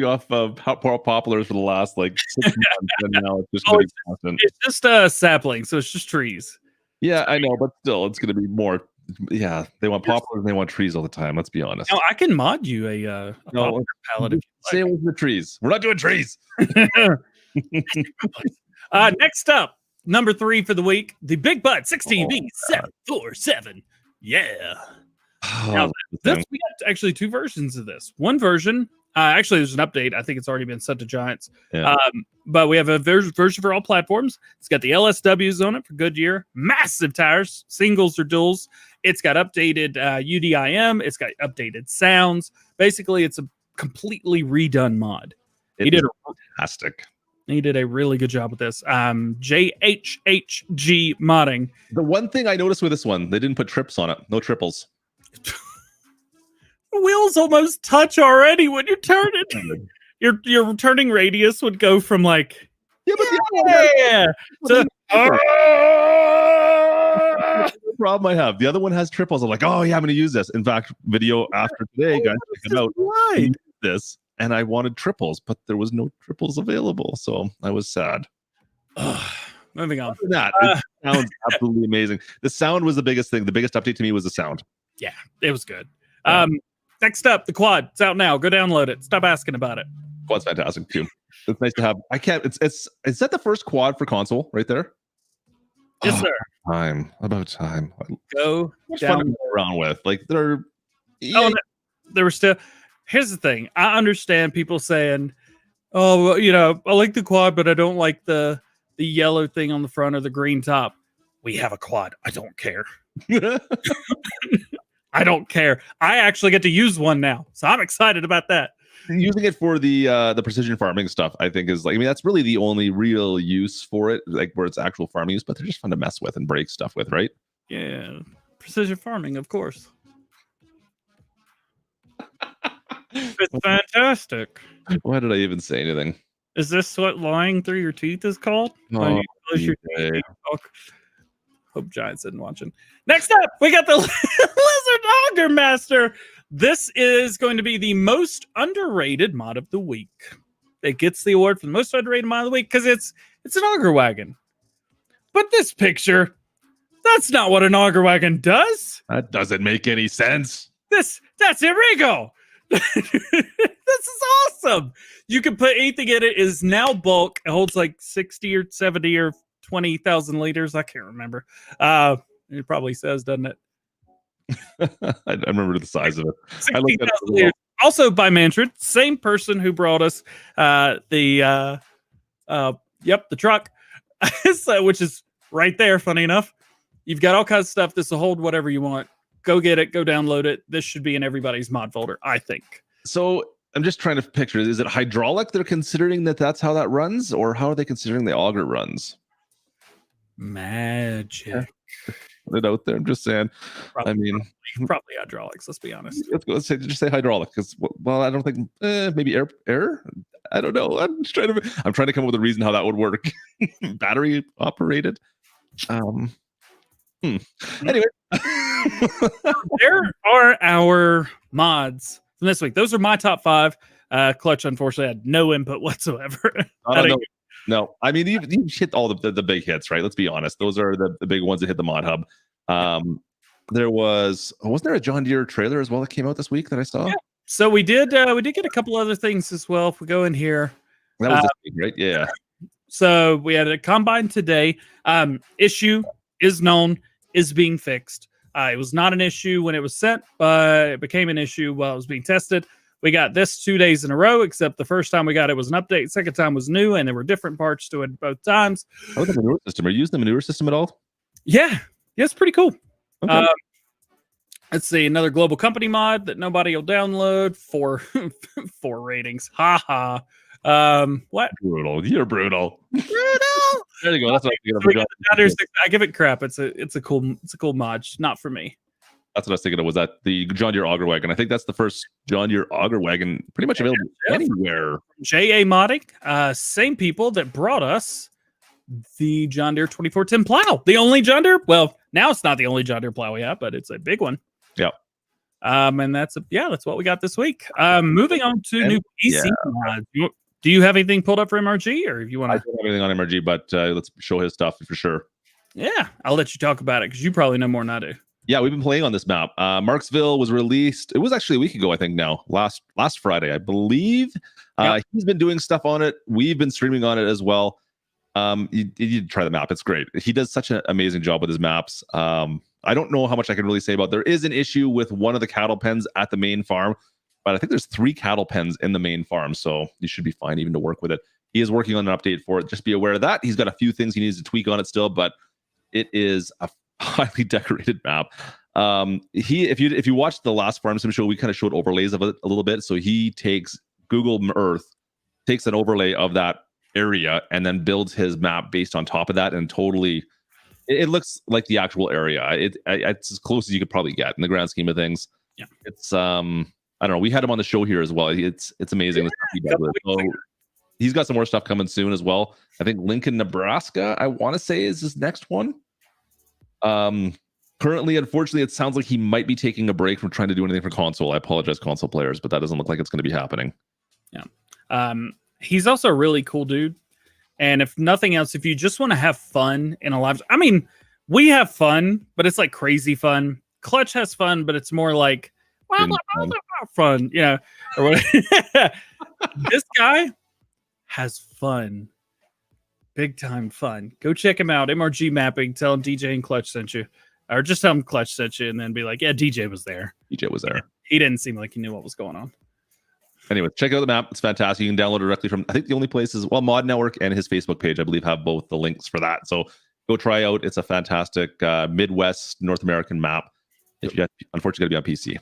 off poplars for the last 6 months, and now it's just going to be constant. It's just a sapling, so it's just trees. Yeah, I know, but still, it's going to be more. Yeah, they want poplars and they want trees all the time. Let's be honest. No, I can mod you a poplar palette. If say it was the trees. We're not doing trees. Next up, number 3 for the week, the Big Butt 16B747. Yeah. Now, we got actually 2 versions of this. One version, actually, there's an update. I think it's already been sent to Giants. Yeah. But we have a version for all platforms. It's got the LSWs on it for Goodyear, massive tires, singles or duals. It's got updated UDIM. It's got updated sounds. Basically, it's a completely redone mod. He did fantastic. He did a really good job with this. JHHG modding. The one thing I noticed with this one, they didn't put trips on it. No triples. Wheels almost touch already when you turn it. Your turning radius would go from to the problem I have. The other one has triples. I'm like, oh yeah, I'm going to use this. In fact, video after today, guys, check it out. Right. This. And I wanted triples, but there was no triples available, so I was sad. Moving on. That it sounds absolutely amazing. The sound was the biggest thing. The biggest update to me was the sound. Yeah, it was good. Next up, the quad. It's out now. Go download it. Stop asking about it. Quad's fantastic too. It's nice to have. I can't. Is that the first quad for console right there? Yes, sir. About time. Go down around with there were still. Here's the thing. I understand people saying, "Oh, well, I like the quad, but I don't like the yellow thing on the front or the green top." We have a quad. I don't care. I don't care. I actually get to use one now, so I'm excited about that. Using it for the precision farming stuff, I think is that's really the only real use for it, where it's actual farming use. But they're just fun to mess with and break stuff with, right? Yeah, precision farming, of course. It's fantastic. Why did I even say anything? Is this what lying through your teeth is called? Oh, your teeth? Hope Giants isn't watching. Next up, we got the Lizard Auger Master. This is going to be the most underrated mod of the week. It gets the award for the most underrated mod of the week because it's an auger wagon. But this picture, that's not what an auger wagon does. That doesn't make any sense. That's illegal. This is awesome. You can put anything in it. Is now bulk. It holds like 60 or 70 or 20,000 liters. I can't remember. It probably says, doesn't it? I remember the size of it. 60,000 liters. Also by Manfred, same person who brought us the truck, so, which is right there. Funny enough, you've got all kinds of stuff. This will hold whatever you want. Go get it. Go download it. This should be in everybody's mod folder, I think. So I'm just trying to picture. Is it hydraulic? They're considering that's how that runs, or how are they considering the auger runs? Magic. Put it out there. I'm just saying. Probably hydraulics. Let's be honest. Let's say hydraulic, because I don't think maybe air. I don't know. I'm trying to come up with a reason how that would work. Battery operated. Anyway, there are our mods from this week. Those are my top 5. Klutch unfortunately had no input whatsoever. No, I mean you hit all the big hits, right? Let's be honest. Those are the big ones that hit the mod hub. Wasn't there a John Deere trailer as well that came out this week that I saw? Yeah. So we did get a couple other things as well. If we go in here, that was this week, right? Yeah. So we had a combine today. Issue is known, is being fixed. It was not an issue when it was sent, but it became an issue while it was being tested. We got this 2 days in a row, except the first time we got it was an update. Second time was new, and there were different parts to it both times. Oh, the manure system. Are you using the manure system at all? Yeah, it's pretty cool. Okay. Let's see, another global company mod that nobody will download for 4 ratings. Ha ha. What? Brutal. You're brutal. Brutal. There you go. That's what I give it crap. It's a cool mod. Not for me. That's what I was thinking of, was that the John Deere auger wagon. I think that's the first John Deere auger wagon pretty much available anywhere. JA Modding, same people that brought us the John Deere 2410 plow. The only John Deere, well, now it's not the only John Deere plow we have, but it's a big one. Yeah. And that's what we got this week. Moving on to new PC mods. Do you have anything pulled up for MRG, or if you want to? I don't have anything on MRG, but let's show his stuff for sure. Yeah, I'll let you talk about it because you probably know more than I do. Yeah, we've been playing on this map. Marksville was released. It was actually a week ago, I think now. Last Friday, I believe. Yep. He's been doing stuff on it. We've been streaming on it as well. You try the map. It's great. He does such an amazing job with his maps. I don't know how much I can really say about it. There is an issue with one of the cattle pens at the main farm, but I think there's 3 cattle pens in the main farm, so you should be fine even to work with it. He is working on an update for it. Just be aware of that. He's got a few things he needs to tweak on it still, but it is a highly decorated map. If you watched the last farm sim show, we kind of showed overlays of it a little bit. So he takes Google Earth, takes an overlay of that area, and then builds his map based on top of that, and totally it looks like the actual area. It's as close as you could probably get in the grand scheme of things. Yeah, it's I don't know. We had him on the show here as well. It's amazing. Yeah, so he's got some more stuff coming soon as well. I think Lincoln, Nebraska, I want to say, is his next one. Currently, unfortunately, it sounds like he might be taking a break from trying to do anything for console. I apologize, console players, but that doesn't look like it's going to be happening. Yeah. He's also a really cool dude. And if nothing else, if you just want to have fun in a live, I mean, we have fun, but it's like crazy fun. Klutch has fun, but it's more like fun. Yeah. Or this guy has fun. Big time fun. Go check him out. MRG mapping. Tell him DJ and Klutch sent you. Or just tell him Klutch sent you, and then be like, yeah, DJ was there. DJ was there. He didn't seem like he knew what was going on. Anyway, check out the map. It's fantastic. You can download it directly from, I think the only place is, Mod Network and his Facebook page, I believe, have both the links for that. So go try out. It's a fantastic Midwest North American map. If you unfortunately got to be on PC.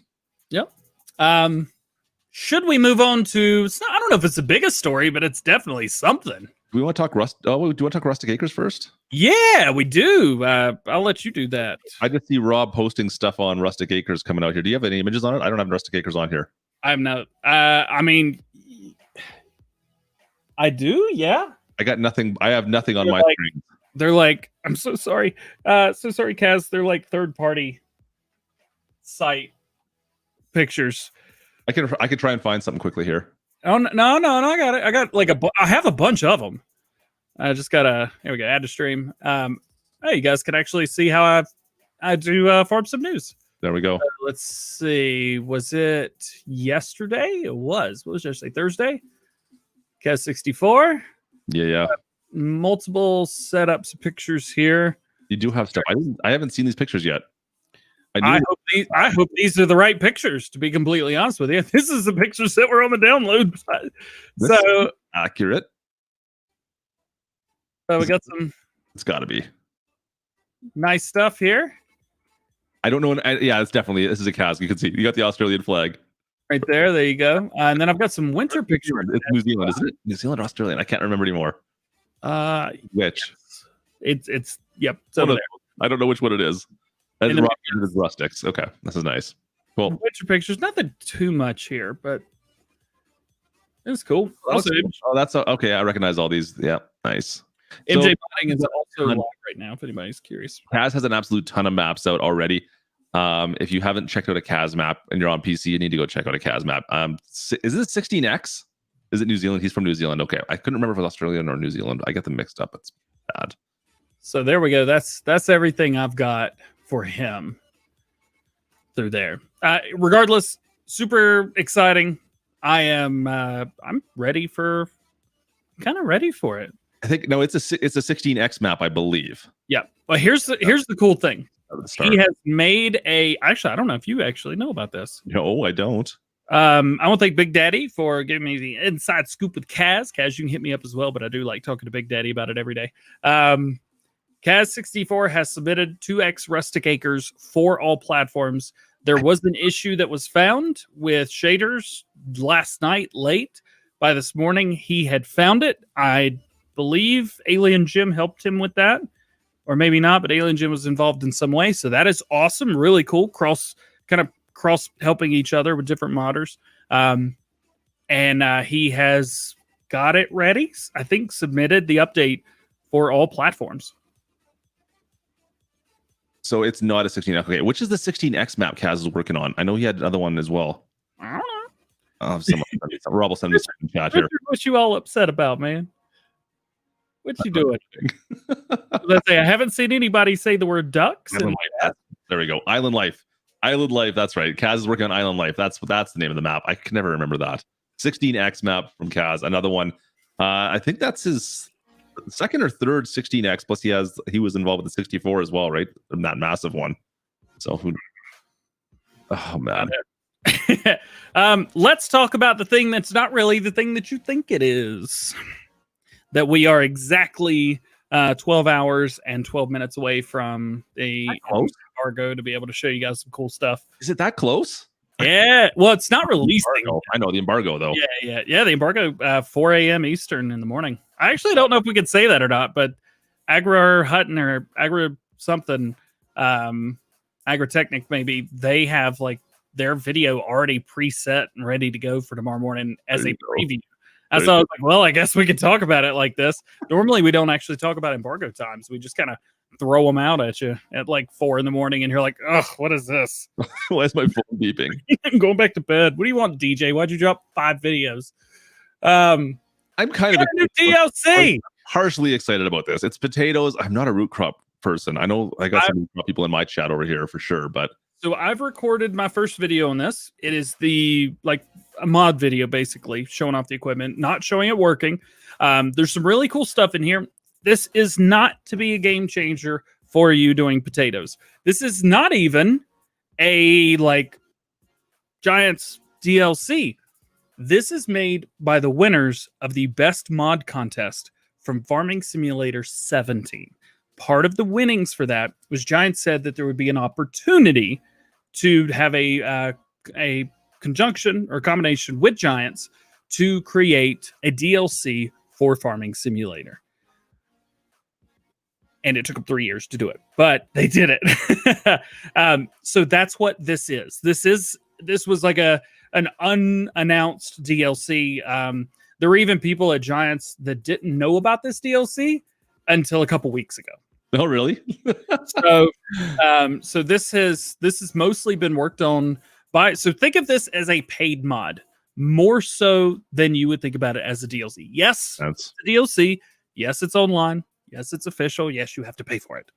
Yep. Should we move on to, I don't know if it's the biggest story, but it's definitely something. Do we want to talk do you want to talk Rustic Acres first? Yeah, we do. I'll let you do that. I just see Rob posting stuff on Rustic Acres coming out here. Do you have any images on it? I don't have Rustic Acres on here. I'm not. I mean, I do. Yeah. I got nothing. I have nothing on my screen. They're like, I'm so sorry. So sorry, Kaz. They're like third-party site pictures. I could try and find something quickly here. Oh no! I got it. I got like I have a bunch of them. I just gotta. Here we go. Add to stream. Hey, you guys can actually see how I do farm some news. There we go. Let's see. Was it yesterday? It was. What was yesterday? Thursday? Kaz 64. Yeah. Multiple setups of pictures here. You do have stuff. I haven't seen these pictures yet. I hope these are the right pictures, to be completely honest with you. This is the pictures that were on the download. So accurate. So we got some. It's got to be nice stuff here. I don't know. Yeah, it's definitely. This is a Kaz. You can see. You got the Australian flag right there. There you go. And then I've got some winter pictures. It's New Zealand, isn't it? New Zealand or Australian? I can't remember anymore. Which? It's yep. So I don't know which one it is. It's rustics. Okay, this is nice. Cool. Winter pictures. Nothing too much here, but it was cool. That's okay. I recognize all these. Yeah, nice. MJ Modding is also live right now. If anybody's curious, Kaz has an absolute ton of maps out already. If you haven't checked out a Kaz map and you're on PC, you need to go check out a Kaz map. Is it 16X? Is it New Zealand? He's from New Zealand. Okay, I couldn't remember if it was Australian or New Zealand. I get them mixed up. It's bad. So there we go. That's everything I've got for him through there. Regardless, super exciting. I'm ready for it. I think no, it's a 16X map, I believe. Yeah. Well, here's the cool thing. He has made actually, I don't know if you actually know about this. No, I don't. I want to thank Big Daddy for giving me the inside scoop with Kaz. Kaz, you can hit me up as well, but I do like talking to Big Daddy about it every day. Kaz64 has submitted 2x Rustic Acres for all platforms. There was an issue that was found with shaders last night late. By this morning, he had found it. I believe Alien Jim helped him with that, or maybe not, but Alien Jim was involved in some way. So that is awesome. Really cool. Cross helping each other with different modders. And he has got it ready. I think submitted the update for all platforms. So it's not a 16X. Okay, which is the 16X map Kaz is working on? I know he had another one as well. I don't know. Rob will send me some chat here. What you all upset about, man? What you doing? Let's say I haven't seen anybody say the word ducks. There we go. Island Life. That's right. Kaz is working on Island Life. That's the name of the map. I can never remember that. 16X map from Kaz. Another one. I think that's his second or third 16X. Plus he was involved with the 64 as well, right? That massive one. So oh man. Let's talk about the thing that's not really the thing that you think it is. That we are exactly 12 hours and 12 minutes away from the embargo to be able to show you guys some cool stuff. Is it that close? Yeah. Well, it's not releasing. I know the embargo though. Yeah. The embargo 4 a.m. Eastern in the morning. I actually don't know if we could say that or not, but Agra Hutton or Agra something, Agritechnic maybe, they have like their video already preset and ready to go for tomorrow morning as a preview. So I was like, well, I guess we could talk about it like this. Normally, we don't actually talk about embargo times. We just kind of throw them out at you at like 4 a.m. and you're like, ugh, what is this? Why is my phone beeping? I'm going back to bed. What do you want, DJ? Why'd you drop 5 videos? I'm kind of a new DLC. I'm partially excited about this. It's potatoes. I'm not a root crop person. I know I got some root crop people in my chat over here for sure, but so I've recorded my first video on this. It is a mod video, basically, showing off the equipment, not showing it working. There's some really cool stuff in here. This is not to be a game changer for you doing potatoes. This is not even a Giants DLC. This is made by the winners of the best mod contest from Farming Simulator 17. Part of the winnings for that was Giants said that there would be an opportunity to have a conjunction or combination with Giants to create a DLC for Farming Simulator. And it took them 3 years to do it, but they did it. So that's what this is. This was like an unannounced DLC. There were even people at Giants that didn't know about this DLC until a couple weeks ago. Oh, really? So this has mostly been worked on by. So think of this as a paid mod, more so than you would think about it as a DLC. Yes, it's a DLC. Yes, it's online. Yes, it's official. Yes, you have to pay for it.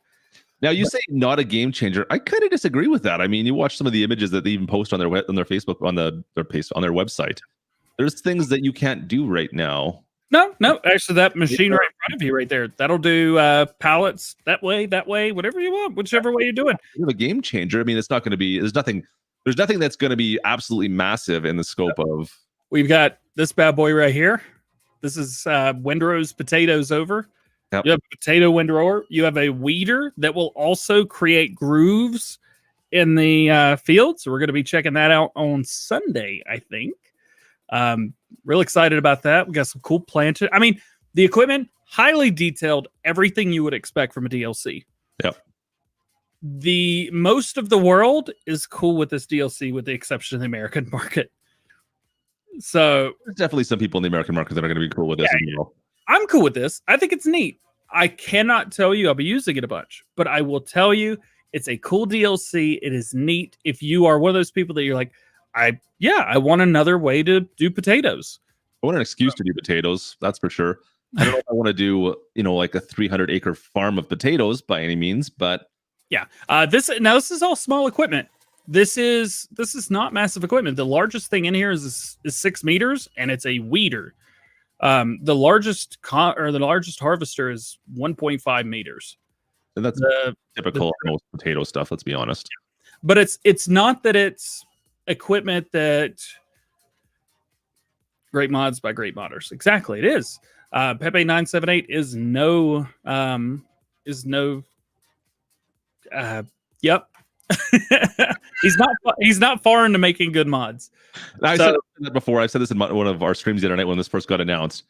Now you say not a game changer. I kind of disagree with that. I mean, you watch some of the images that they even post on their Facebook on their website. There's things that you can't do right now. No, actually, that machine right in front of you, right there, that'll do pallets that way, whatever you want, whichever way you're doing. A game changer. I mean, it's not going to be. There's nothing that's going to be absolutely massive in the scope of. We've got this bad boy right here. This is windrows potatoes over. Yep. You have a potato windrower. You have a weeder that will also create grooves in the field. So we're going to be checking that out on Sunday, I think. Real excited about that. We got some cool planted. I mean, the equipment, highly detailed, everything you would expect from a DLC. Yep. The most of the world is cool with this DLC, with the exception of the American market. So there's definitely some people in the American market that are going to be cool with this. Yeah, I'm cool with this. I think it's neat. I cannot tell you I'll be using it a bunch, but I will tell you it's a cool DLC. It is neat. If you are one of those people that you're like, I want another way to do potatoes. I want an excuse to do potatoes. That's for sure. I don't know if I want to do, like a 300-acre farm of potatoes by any means, but yeah. This is all small equipment. This is not massive equipment. The largest thing in here is 6 meters, and it's a weeder. The largest harvester is 1.5 meters. And that's typical most potato stuff. Let's be honest. But it's not that it's equipment that great mods by great modders. Exactly, it is. Pepe 978 is no. Yep. he's not far into making good mods. I said that before. I said this in one of our streams the other night when this first got announced.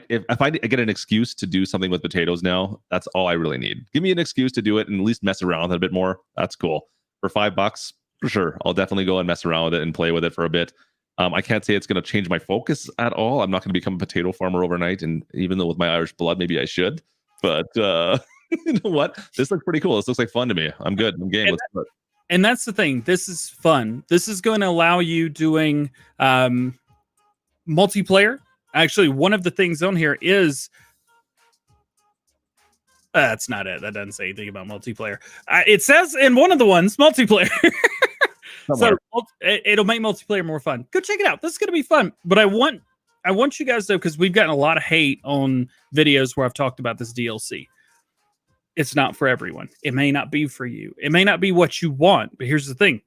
If I get an excuse to do something with potatoes now, that's all I really need. Give me an excuse to do it and at least mess around with it a bit more. That's cool. For $5, for sure, I'll definitely go and mess around with it and play with it for a bit. I can't say it's going to change my focus at all. I'm not going to become a potato farmer overnight, and even though with my Irish blood, maybe I should. But you know what? This looks pretty cool. This looks like fun to me. I'm good. I'm game. Let's do it. And that's the thing. This is fun. This is going to allow you doing multiplayer. Actually, one of the things on here is that's not it. That doesn't say anything about multiplayer. It says in one of the ones multiplayer. So it'll make multiplayer more fun. Go check it out. This is going to be fun. But I want you guys though, because we've gotten a lot of hate on videos where I've talked about this DLC. It's not for everyone. It may not be for you. It may not be what you want. But here's the thing: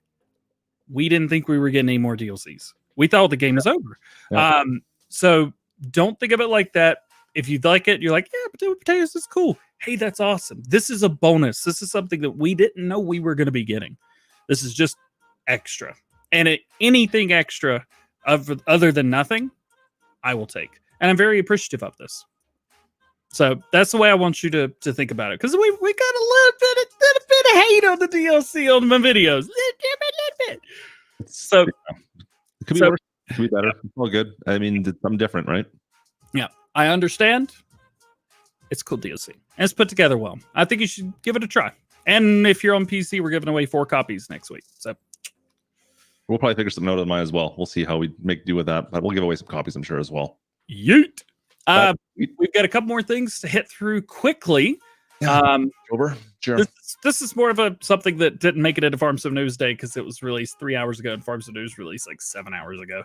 we didn't think we were getting any more DLCs. We thought the game was over. Yeah. So don't think of it like that. If you like it, you're like, yeah, potatoes is cool. Hey, that's awesome. This is a bonus. This is something that we didn't know we were going to be getting. This is just extra. And anything extra other than nothing, I will take. And I'm very appreciative of this. So that's the way I want you to think about it. Because we got a little bit of hate on the DLC on my videos. So it could be worse. It could be better. It's all good. I mean, it's something different, right? Yeah, I understand. It's cool DLC. And it's put together well. I think you should give it a try. And if you're on PC, we're giving away 4 copies next week. So we'll probably figure something out of mine as well. We'll see how we make do with that. But we'll give away some copies, I'm sure, as well. Yeet. We've got a couple more things to hit through quickly. Over. Sure. This is more of something that didn't make it into Farms of News Day because it was released 3 hours ago, and Farms of News released like 7 hours ago.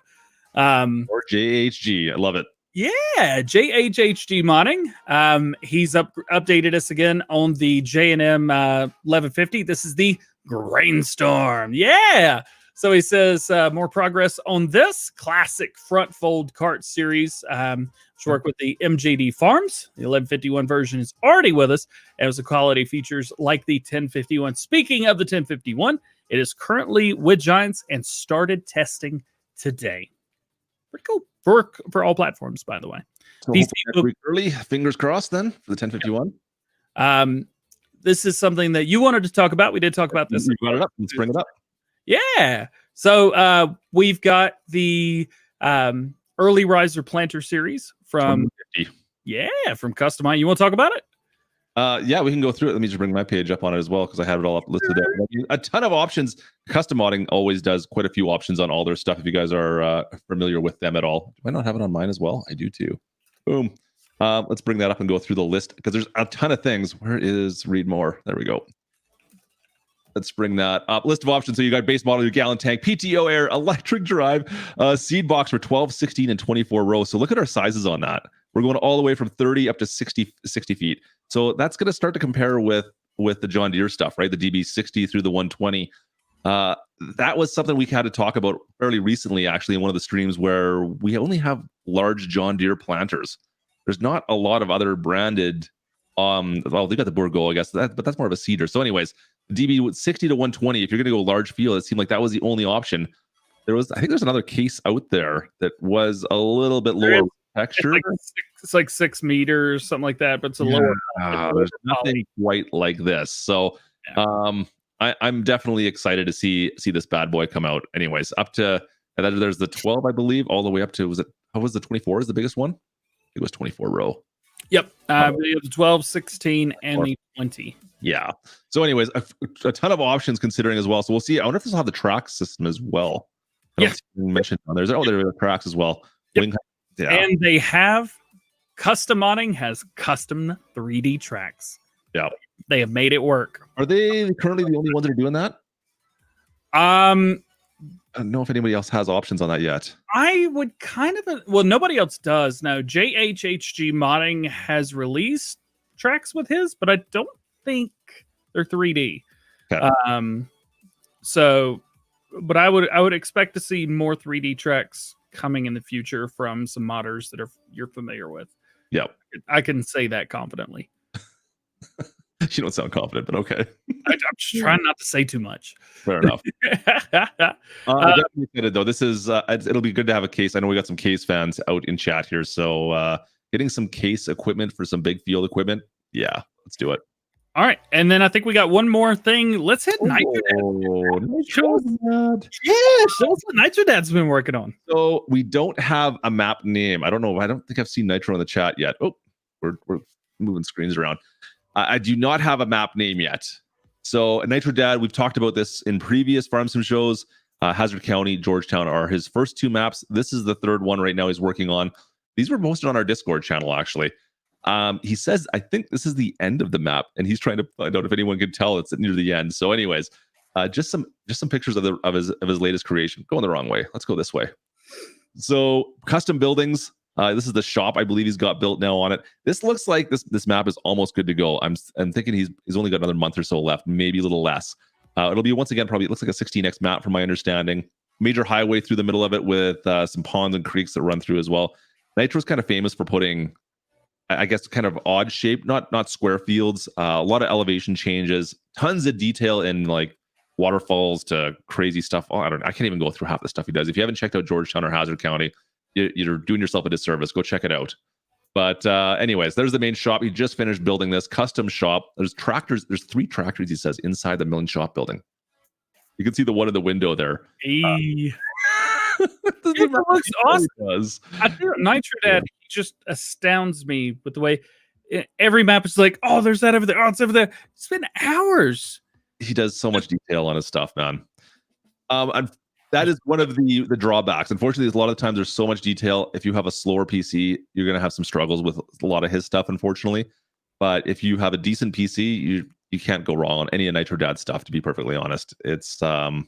Or JHG, I love it. Yeah, JHG modding. He's updated us again on the J&M 1150. This is the Grainstorm. Yeah. So he says more progress on this classic front fold cart series. To work with the MJD Farms. The 1151 version is already with us. It has the quality features like the 1051. Speaking of the 1051, it is currently with Giants and started testing today. Pretty cool for all platforms, by the way. So early, fingers crossed then for the 1051. This is something that you wanted to talk about. We did talk about this. You brought it up. Let's bring it up. Yeah. So we've got the early riser planter series from Customize. You want to talk about it? Yeah, we can go through it. Let me just bring my page up on it as well because I have it all up listed there. A ton of options. Custom modding always does quite a few options on all their stuff. If you guys are familiar with them at all, do I not have it on mine as well? I do too. Boom. Let's bring that up and go through the list because there's a ton of things. Where is read more? There we go. Let's bring that up. List of options. So you got base model, your gallon tank, PTO air, electric drive, seed box for 12, 16, and 24 rows. So look at our sizes on that. We're going all the way from 30 up to 60 feet. So that's going to start to compare with the John Deere stuff, right? The DB60 through the 120. That was something we had to talk about fairly recently, actually, in one of the streams where we only have large John Deere planters. There's not a lot of other branded. Well, they got the Bourgo, I guess, but that's more of a seeder. So, anyways, DB with 60 to 120. If you're going to go large field, it seemed like that was the only option. I think there's another case out there that was a little bit lower texture. It's like 6 meters, something like that, but it's a lower. There's nothing quite like this. So, I'm definitely excited to see this bad boy come out. Anyways, up to there's the 12, I believe, all the way up to what was the 24 is the biggest one? It was 24 row. Yep. The 12, 16, and the 20. Yeah. So anyways, a ton of options considering as well. So we'll see. I wonder if this will have the track system as well. Yes. Mentioned on there are the tracks as well. Yep. And they have custom modding has custom 3D tracks. Yeah. They have made it work. Are they currently the only ones that are doing that? I don't know if anybody else has options on that yet. I would nobody else does. Now, JHHG Modding has released tracks with his, but I don't think they're 3D. Okay. But I would expect to see more 3D tracks coming in the future from some modders that you're familiar with. Yep. I can say that confidently. You don't sound confident, but okay. I'm just trying not to say too much. Fair enough. I'm definitely excited, though. This is it'll be good to have a case. I know we got some case fans out in chat here, so getting some case equipment for some big field equipment. Yeah, let's do it. All right, and then I think we got one more thing. Let's hit Nitro Dad. Show us what Nitro Dad's been working on. So we don't have a map name. I don't know. I don't think I've seen Nitro in the chat yet. Oh, we're moving screens around. I do not have a map name yet. So Nitro Dad, we've talked about this in previous Farm Sim shows. Hazard County, Georgetown are his first two maps. This is the third one right now he's working on. These were posted on our Discord channel, actually. He says, I think this is the end of the map, and he's trying to find out if anyone can tell it's near the end. So anyways, just some pictures of his latest creation. Going the wrong way. Let's go this way. So custom buildings. This is the shop I believe he's got built now on it. This looks like this map is almost good to go. I'm thinking he's only got another month or so left, maybe a little less. It'll be once again probably it looks like a 16x map from my understanding. Major highway through the middle of it with some ponds and creeks that run through as well. Nitro's kind of famous for putting, I guess, kind of odd shape, not square fields. A lot of elevation changes, tons of detail in like waterfalls to crazy stuff. I can't even go through half the stuff he does. If you haven't checked out Georgetown or Hazard County, you're doing yourself a disservice. Go check it out. But anyways, there's the main shop. He just finished building this custom shop. There's tractors. There's 3 tractors, he says, inside the milling shop building. You can see the one in the window there. It looks awesome. I do Nitro Dad just astounds me with the way every map is like, oh, there's that over there. Oh, it's over there. It's been hours. He does so much detail on his stuff, man. That is one of the drawbacks. Unfortunately, a lot of the times there's so much detail. If you have a slower PC, you're going to have some struggles with a lot of his stuff, unfortunately. But if you have a decent PC, you can't go wrong on any of Nitro Dad stuff, to be perfectly honest. It'll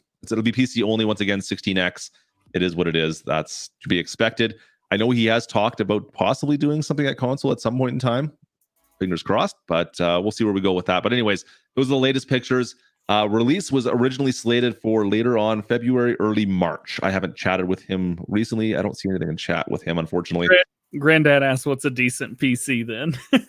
be PC only, once again, 16X. It is what it is. That's to be expected. I know he has talked about possibly doing something at console at some point in time. Fingers crossed, but we'll see where we go with that. But anyways, those are the latest pictures. Release was originally slated for later on February, early March. I haven't chatted with him recently. I don't see anything in chat with him, unfortunately. Granddad asked, what's a decent PC then? What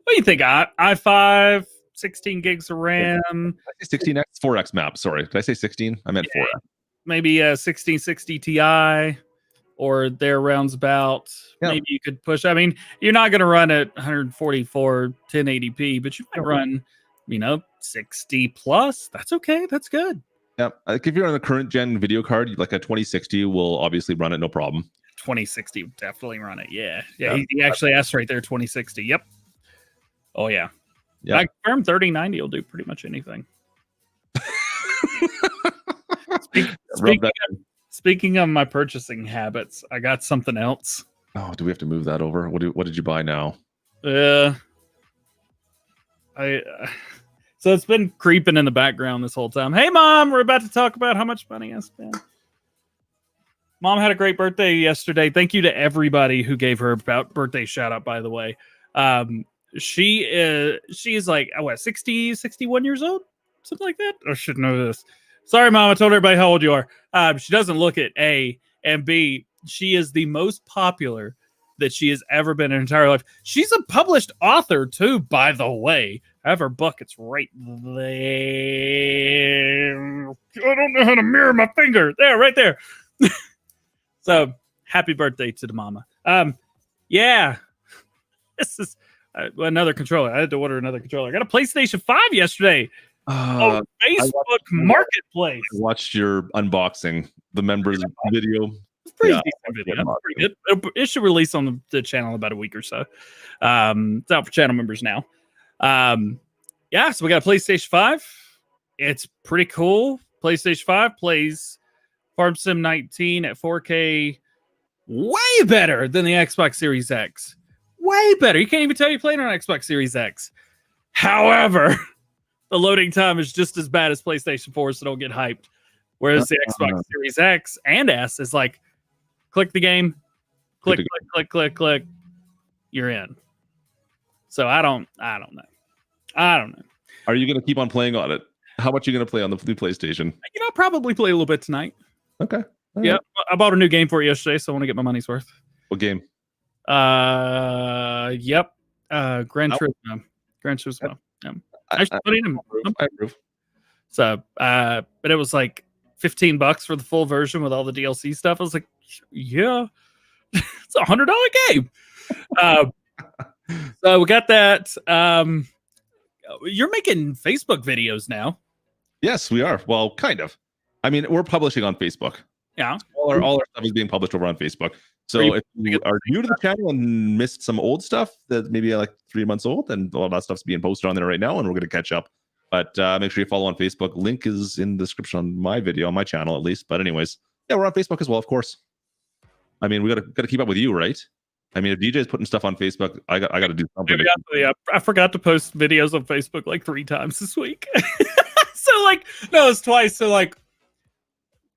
do you think? i5, 16 gigs of RAM. 16X, 4X map. Sorry. Did I say 16? I meant 4X. Maybe a 1660 Ti or there rounds about. Yeah. Maybe you could push. I mean, you're not going to run at 144 1080p, but you might run 60 plus. That's okay. That's good. Yeah. Like if you're on the current gen video card, like a 2060 will obviously run it, no problem. 2060 will definitely run it. Yeah. He actually asked right there, 2060. Yep. Oh yeah. Yeah. I confirm 3090 will do pretty much anything. Speaking of my purchasing habits, I got something else. Oh, do we have to move that over? What did you buy now? So it's been creeping in the background this whole time. Hey, Mom, we're about to talk about how much money I spent. Mom had a great birthday yesterday. Thank you to everybody who gave her a birthday shout out, by the way. She is like, what, 60, 61 years old? Something like that? I should know this. Sorry, Mom. I told everybody how old you are. She doesn't look it, A. And B, she is the most popular that she has ever been in her entire life. She's a published author, too, by the way. I have her book. It's right there. I don't know how to mirror my finger. There, right there. So, happy birthday to the mama. Yeah. This is another controller. I had to order another controller. I got a PlayStation 5 yesterday. On Facebook Marketplace. I watched your unboxing, the members video. It's pretty decent video. Pretty good. It should release on the channel in about a week or so. It's out for channel members now. Yeah, so we got a PlayStation 5. It's pretty cool. PlayStation 5 plays Farm Sim 19 at 4K way better than the Xbox Series X. Way better. You can't even tell you playing on Xbox Series X. However, the loading time is just as bad as PlayStation 4, so don't get hyped. Whereas the Xbox Series X and S is like, click the game, click, you're in. So I don't know. Are you going to keep on playing on it? How much are you going to play on the new PlayStation? I'll probably play a little bit tonight. Okay. Yeah, I bought a new game for it yesterday, so I want to get my money's worth. What game? Gran Turismo. Gran Turismo. Yeah. I approve. So, but it was like $15 for the full version with all the DLC stuff. I was like, yeah, it's $100 game. So we got that. You're making Facebook videos now. Yes, we are. Well, kind of. I mean, we're publishing on Facebook. Yeah. All our stuff is being published over on Facebook. So if you are new to the channel and missed some old stuff that maybe like 3 months old, and all that stuff's being posted on there right now, and we're going to catch up. But make sure you follow on Facebook. Link is in the description on my video, on my channel at least. But anyways, yeah, we're on Facebook as well, of course. I mean, we got to keep up with you, right? I mean, if DJ is putting stuff on Facebook, I got to do something. Yeah, I forgot to post videos on Facebook like 3 times this week. So like, no, it's twice. So like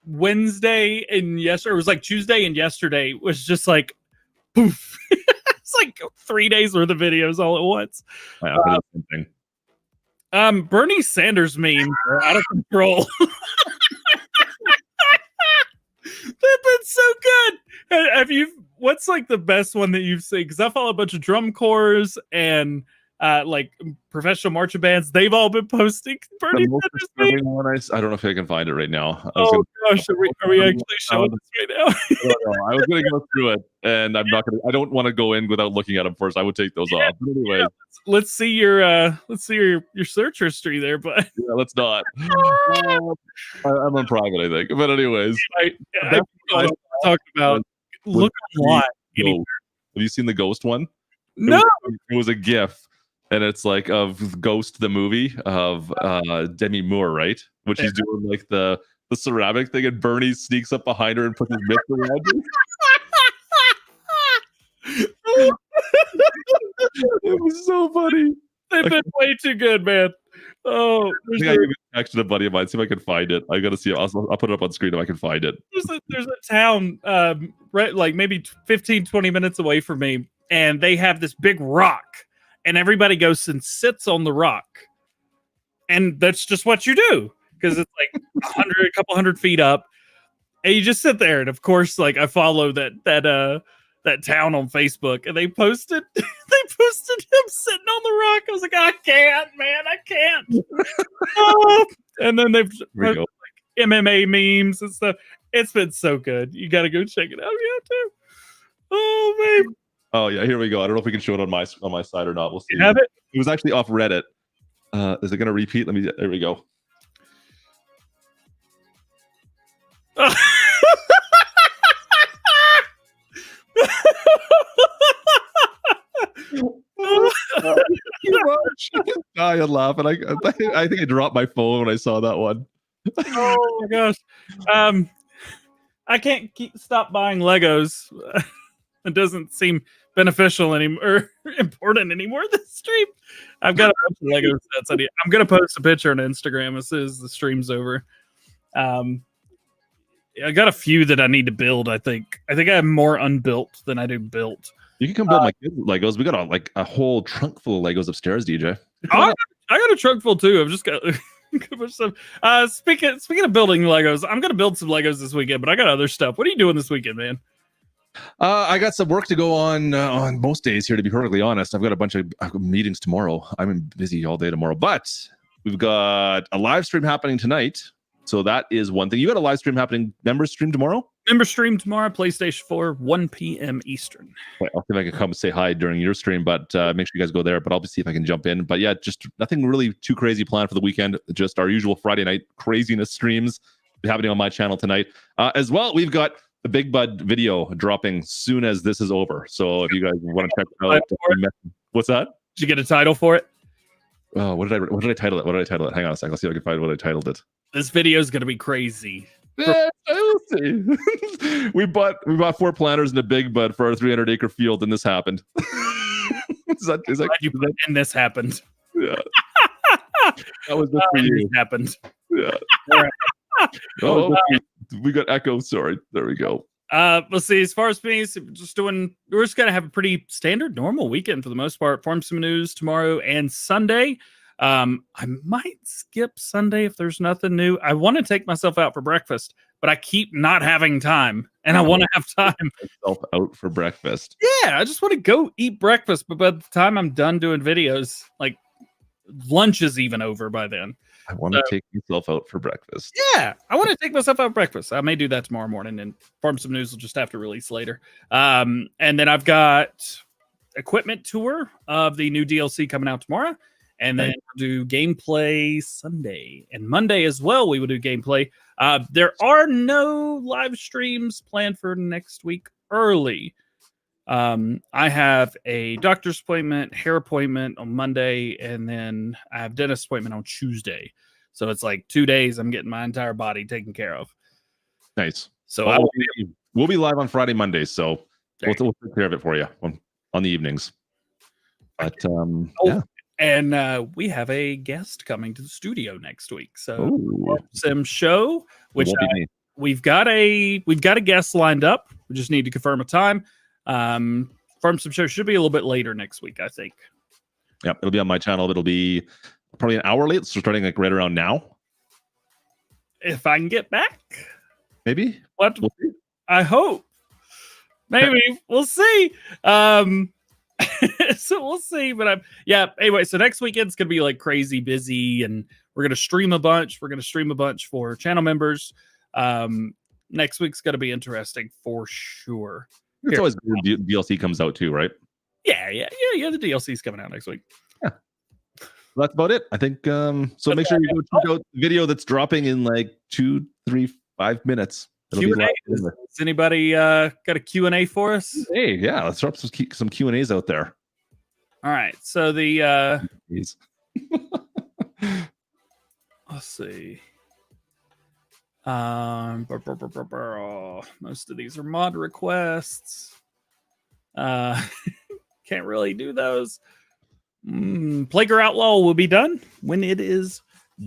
Wednesday and yesterday, it was like Tuesday and yesterday was just like, poof. It's like 3 days worth of videos all at once. Bernie Sanders memes are out of control. They've been so good. Have you? What's like the best one that you've seen? Because I follow a bunch of drum corps and like professional marching bands. They've all been posting Bernie Sanders memes. I don't know if I can find it right now. Gosh, are we actually showing this right now? I was going to go through it, and I'm not going to. I don't want to go in without looking at them first. I would take those off. But anyway, yeah. Let's see your search history there, but yeah, let's not. I'm on private, I think. But anyways, I talked about look online. Have you seen the Ghost one? No, it was a GIF, and it's like of Ghost the movie of Demi Moore, right? Which he's doing like the ceramic thing, and Bernie sneaks up behind her and puts his mitts around her. It was so funny. They've been way too good, man. Oh, I think I even texted a buddy of mine. See if I can find it. I gotta see it. I'll put it up on screen if I can find it. There's a town, right, like maybe 15, 20 minutes away from me, and they have this big rock, and everybody goes and sits on the rock, and that's just what you do because it's like a couple hundred feet up, and you just sit there. And of course, like I follow that town on Facebook, and they posted him sitting on the rock. I was like, I can't, man, I can't. And then they've posted like MMA memes and stuff. It's been so good. You got to go check it out. Yeah, too. Oh man. Oh yeah, here we go. I don't know if we can show it on my side or not. We'll see. You have it? It was actually off Reddit. Is it going to repeat? There we go. I had laughing. I think I dropped my phone when I saw that one. Oh my gosh. I can't stop buying Legos. It doesn't seem beneficial anymore, or important anymore this stream. I've got a bunch of Lego sets. I'm gonna post a picture on Instagram as soon as the stream's over. I got a few that I need to build. I think I have more unbuilt than I do built. You can come build my kids' Legos. We got a whole trunk full of Legos upstairs, DJ. I got a trunk full too. I've just got some. Speaking of building Legos, I'm gonna build some Legos this weekend, but I got other stuff. What are you doing this weekend, man? I got some work to go on most days here, to be perfectly honest. I've got a bunch of meetings tomorrow. I'm busy all day tomorrow, but we've got a live stream happening tonight. So that is one thing. You got a live stream happening, member stream tomorrow? Member stream tomorrow, PlayStation 4, 1 p.m. Eastern. Right, I'll see if I can come and say hi during your stream, but make sure you guys go there. But I'll see if I can jump in. But yeah, just nothing really too crazy planned for the weekend. Just our usual Friday night craziness streams happening on my channel tonight. As well, we've got the Big Bud video dropping soon as this is over. So if you guys want to check it out, what's that? Did you get a title for it? Oh, what did I title it? Hang on a second. I'll see if I can find what I titled it. This video is going to be crazy. Yeah, we'll see. we bought 4 planters and a Big Bud for our 300-acre field, and this happened. And this happened. Yeah. That was the for you. Happened. Yeah. Oh, we got echo. Sorry. There we go. Let's see. As far as me, we're just gonna have a pretty standard, normal weekend for the most part. Farm some news tomorrow and Sunday. I might skip Sunday if there's nothing new. I want to take myself out for breakfast, but I keep not having time, and I want to have time. Myself out for breakfast. Yeah, I just want to go eat breakfast, but by the time I'm done doing videos, like lunch is even over by then. I want to take myself out for breakfast. Yeah, I want to take myself out for breakfast. I may do that tomorrow morning, and Farm Some News will just have to release later. And then I've got equipment tour of the new DLC coming out tomorrow. And then we'll do gameplay Sunday and Monday as well. We will do gameplay. There are no live streams planned for next week early. I have a doctor's appointment, hair appointment on Monday, and then I have dentist appointment on Tuesday. So it's like 2 days I'm getting my entire body taken care of. Nice. So we'll be live on Friday, Monday. So we'll take care of it for you on the evenings. But yeah. And we have a guest coming to the studio next week. So Sim show, which we've got a guest lined up. We just need to confirm a time. Farm Sim show should be a little bit later next week, I think. Yeah, it'll be on my channel. It'll be probably an hour late. So starting like right around now. If I can get back. Maybe. What? We'll see. I hope. Maybe. We'll see. So we'll see, but anyway, so next weekend's gonna be like crazy busy, and we're gonna stream a bunch. We're gonna stream a bunch for channel members. Next week's gonna be interesting for sure. It's always good when DLC comes out too, right? Yeah. The DLC's coming out next week. Yeah, that's about it, I think. So make sure you go check out the video that's dropping in like 2, 3, 5 minutes. Q&A. Has anybody got a Q&A for us? Hey, yeah, let's drop some Q&As out there. All right, so the let's see. Most of these are mod requests. Can't really do those. Plaguer Outlaw will be done when it is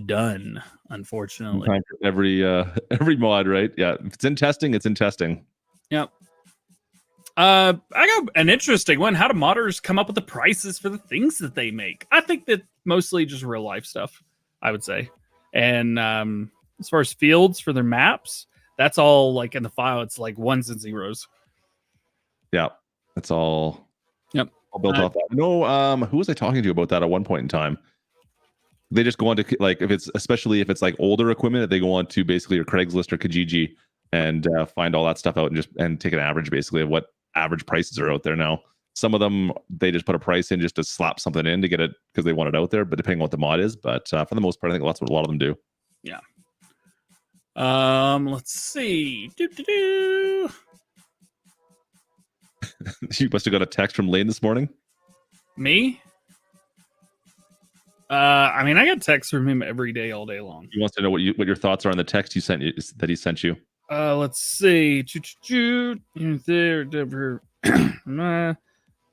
done, unfortunately. Time for every mod, right? Yeah, if it's in testing, it's in testing. Yep. I got an interesting one. How do modders come up with the prices for the things that they make? I think that mostly just real life stuff, I would say. And as far as fields for their maps, that's all like in the file. It's like ones and zeros. Yeah, that's all. Yep, all built off that. No, who was I talking to about that at one point in time? They just go on to, like, especially if it's like older equipment, they go on to basically your Craigslist or Kijiji and find all that stuff out and take an average basically of what average prices are out there now. Some of them, they just put a price in just to slap something in to get it because they want it out there, but depending on what the mod is. But for the most part, I think that's what a lot of them do. Yeah. Let's see. You must have got a text from Lane this morning. Me? I mean, I get texts from him every day, all day long. He wants to know what your thoughts are on the text he sent you. Let's see.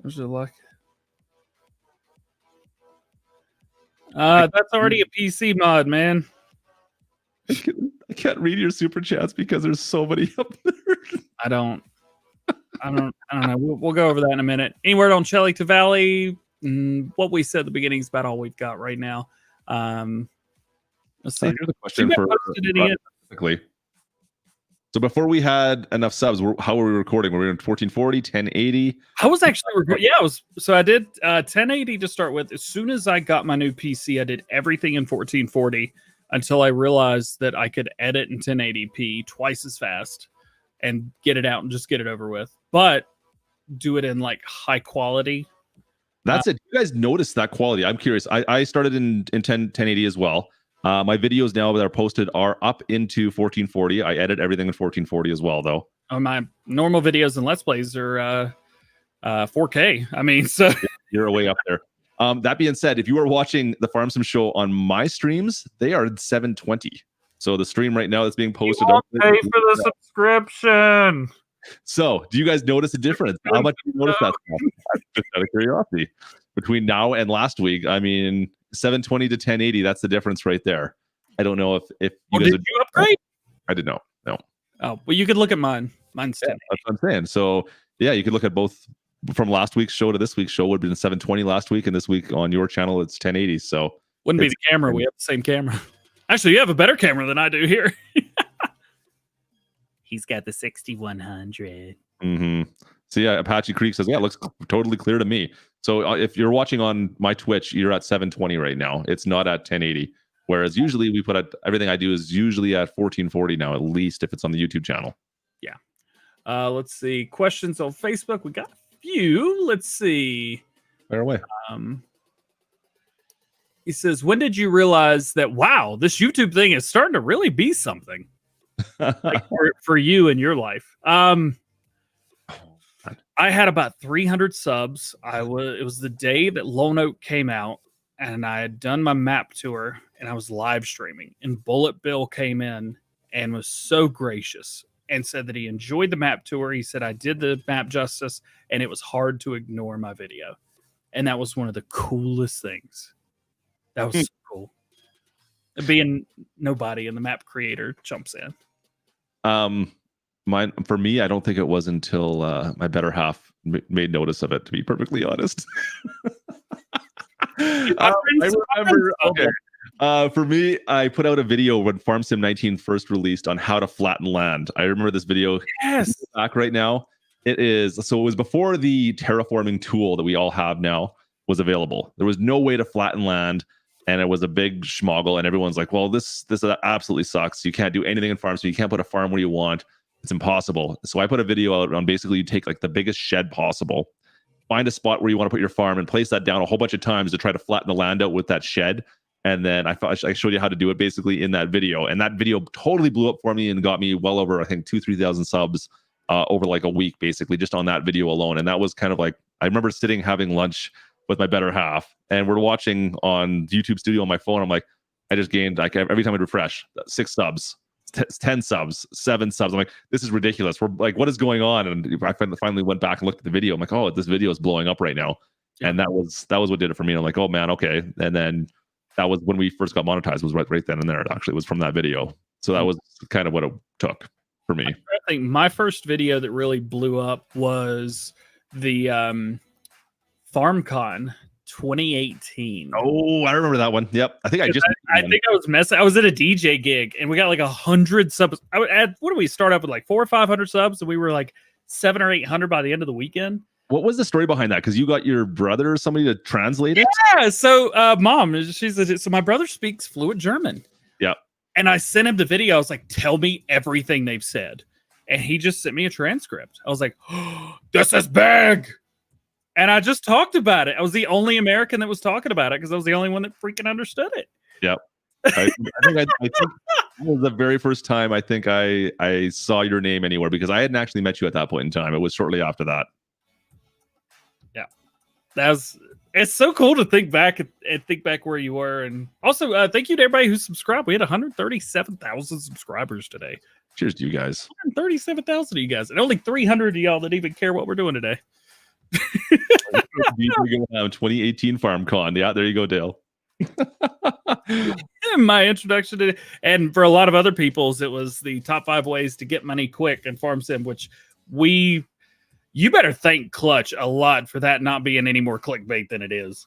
Where's your luck? That's already a PC mod, man. I can't read your super chats because there's so many up there. I don't know. We'll go over that in a minute. Any word on Chillington Valley? What we said at the beginning is about all we've got right now. Let's see. Here's a question for specifically. So before we had enough subs, how were we recording? Were we in 1440, 1080? I was actually recording. Yeah, I was. So I did 1080 to start with. As soon as I got my new PC, I did everything in 1440 until I realized that I could edit in 1080p twice as fast and get it out and just get it over with. But do it in like high quality. That's it. You guys noticed that quality? I'm curious. I started in 1080 as well. My videos now that are posted are up into 1440. I edit everything in 1440 as well, though. My normal videos and Let's Plays are 4K. I mean, so you're way up there. That being said, if you are watching the Farm Sim show on my streams, they are 720. So the stream right now that's being posted. You pay for the subscription. So, do you guys notice a difference? How much do you notice that? Just out of curiosity, between now and last week, I mean, 720 to 1080. That's the difference right there. I don't know if you guys did you upgrade? I did not. No. Oh, well, you could look at mine. Mine's 1080. That's what I'm saying. So, yeah, you could look at both from last week's show to this week's show. Would have been 720 last week, and this week on your channel it's 1080. So, wouldn't be the camera. We have the same camera. Actually, you have a better camera than I do here. He's got the 6100. So yeah, Apache Creek says, yeah, it looks totally clear to me. So if you're watching on my Twitch, you're at 720 right now. It's not at 1080. Whereas usually we put everything I do is usually at 1440 now, at least if it's on the YouTube channel. Yeah. Let's see. Questions on Facebook. We got a few. Let's see. Fire away. He says, when did you realize that, wow, this YouTube thing is starting to really be something? Like for you in your life. I had about 300 subs. It was the day that Lone Oak came out, and I had done my map tour, and I was live streaming. And Bullet Bill came in and was so gracious and said that he enjoyed the map tour. He said I did the map justice, and it was hard to ignore my video. And that was one of the coolest things. That was so cool. Being nobody and the map creator jumps in. Mine for me, I don't think it was until my better half made notice of it, to be perfectly honest. I remember. Okay. For me, I put out a video when Farm Sim 19 first released on how to flatten land. I remember this video. Yes. Back right now. It was before the terraforming tool that we all have now was available. There was no way to flatten land. And it was a big schmoggle, and everyone's like, well, this absolutely sucks. You can't do anything in farms, so you can't put a farm where you want. It's impossible. So I put a video out on basically you take like the biggest shed possible, find a spot where you want to put your farm, and place that down a whole bunch of times to try to flatten the land out with that shed. And then I showed you how to do it basically in that video. And that video totally blew up for me and got me well over, I think, 2,000-3,000 subs over like a week, basically, just on that video alone. And that was kind of like, I remember sitting having lunch with my better half, and we're watching on YouTube Studio on my phone. I'm like, I just gained, like, every time I'd refresh, 6 subs, 10 subs, 7 subs. I'm like, this is ridiculous. We're like, what is going on? And I finally went back and looked at the video. I'm like, oh, this video is blowing up right now. Yeah. And that was what did it for me. I'm like, oh man, okay. And then that was when we first got monetized, was right then and there. It actually was from that video. So that was kind of what it took for me. I think my first video that really blew up was the FarmCon 2018. Oh, I remember that one. Yep. I think I was messing. I was at a DJ gig and we got like 100 subs. I would add, what do we start up with, like 400 or 500 subs? And we were like 700 or 800 by the end of the weekend. What was the story behind that? Because you got your brother or somebody to translate it? Yeah. So mom, so my brother speaks fluent German. Yeah. And I sent him the video. I was like, tell me everything they've said. And he just sent me a transcript. I was like, oh, this is big. And I just talked about it. I was the only American that was talking about it because I was the only one that freaking understood it. Yep. I think it was the very first time I think I saw your name anywhere, because I hadn't actually met you at that point in time. It was shortly after that. Yeah. It's so cool to think back where you were. And also, thank you to everybody who subscribed. We had 137,000 subscribers today. Cheers to you guys. 137,000 of you guys. And only 300 of y'all that even care what we're doing today. DjGoHam 2018 FarmCon. Yeah, there you go, Dale. My introduction to, and for a lot of other people's, it was the top 5 ways to get money quick in farm sim, which you better thank Klutch a lot for that not being any more clickbait than it is.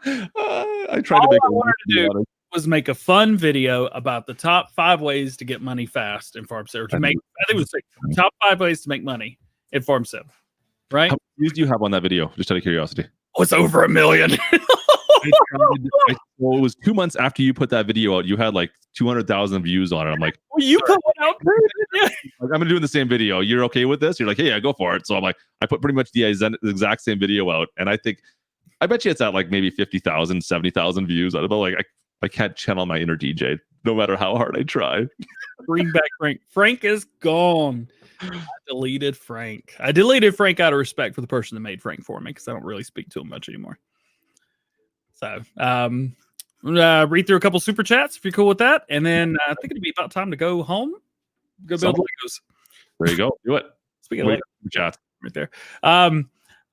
I tried to make all I wanted to do was make a fun video about the top 5 ways to get money fast in farm sim. I think it was like top 5 ways to make money in farm sim. Right? How many views do you have on that video? Just out of curiosity. Oh, it's over 1 million. Well, it was 2 months after you put that video out. You had like 200,000 views on it. I'm like, well, you put one out. Like, I'm gonna do the same video. You're okay with this? You're like, hey, yeah, go for it. So I'm like, I put pretty much the exact same video out, and I bet you it's at like maybe 50,000, 70,000 views. I don't know, like I can't channel my inner DJ, no matter how hard I try. Bring back Frank. Frank is gone. I deleted Frank. I deleted Frank out of respect for the person that made Frank for me, because I don't really speak to him much anymore. So, read through a couple super chats if you're cool with that, and then I think it'd be about time to go home. Go build Legos. There you go. Do it. Speaking of super chat, right there.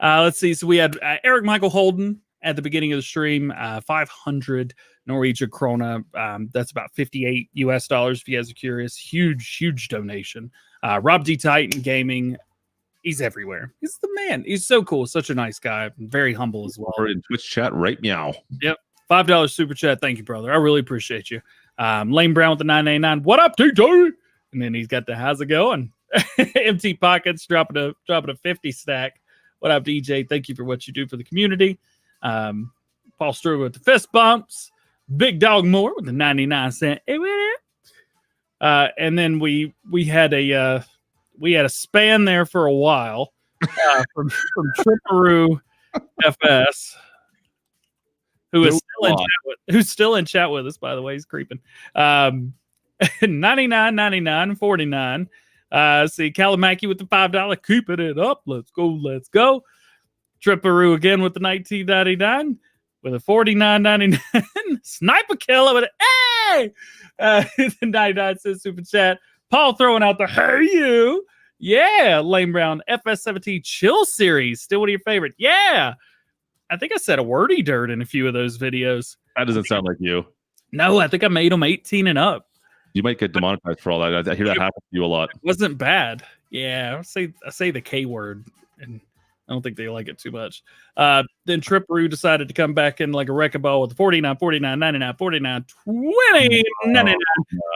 Let's see. So we had Eric Michael Holden at the beginning of the stream. 500 Norwegian krona. That's about $58 US. If you guys are curious, huge donation. Rob D Titan Gaming. He's everywhere. He's the man. He's so cool. Such a nice guy. Very humble as well. Or in Twitch chat right meow. Yep. $5 super chat. Thank you, brother. I really appreciate you. Lane Brown with the 989. What up, DJ? And then he's got the how's it going? Empty pockets dropping a 50 stack. What up, DJ? Thank you for what you do for the community. Paul Struber with the fist bumps. Big Dog Moore with the 99 cent. And then we had a span there for a while from Tripperoo FS, who's still in chat with us, by the way. He's creeping. 99, 99, 49. See Kalamaki with the $5. Keeping it up. Let's go. Tripperoo again with the 19.99 with a 49.99. Sniper killer with a the 99-cent super chat. Paul throwing out the hey you. Yeah, Lane Brown FS17 Chill Series. Still one of your favorite. Yeah. I think I said a wordy dirt in a few of those videos. That doesn't sound like you. No, I think I made them 18 and up. You might get demonetized for all that. I hear that happen to you a lot. It wasn't bad. Yeah, I say the K word, and I don't think they like it too much. Then Tripperoo decided to come back in like a wrecking ball with 49, 49, 99, 49, 20, 99.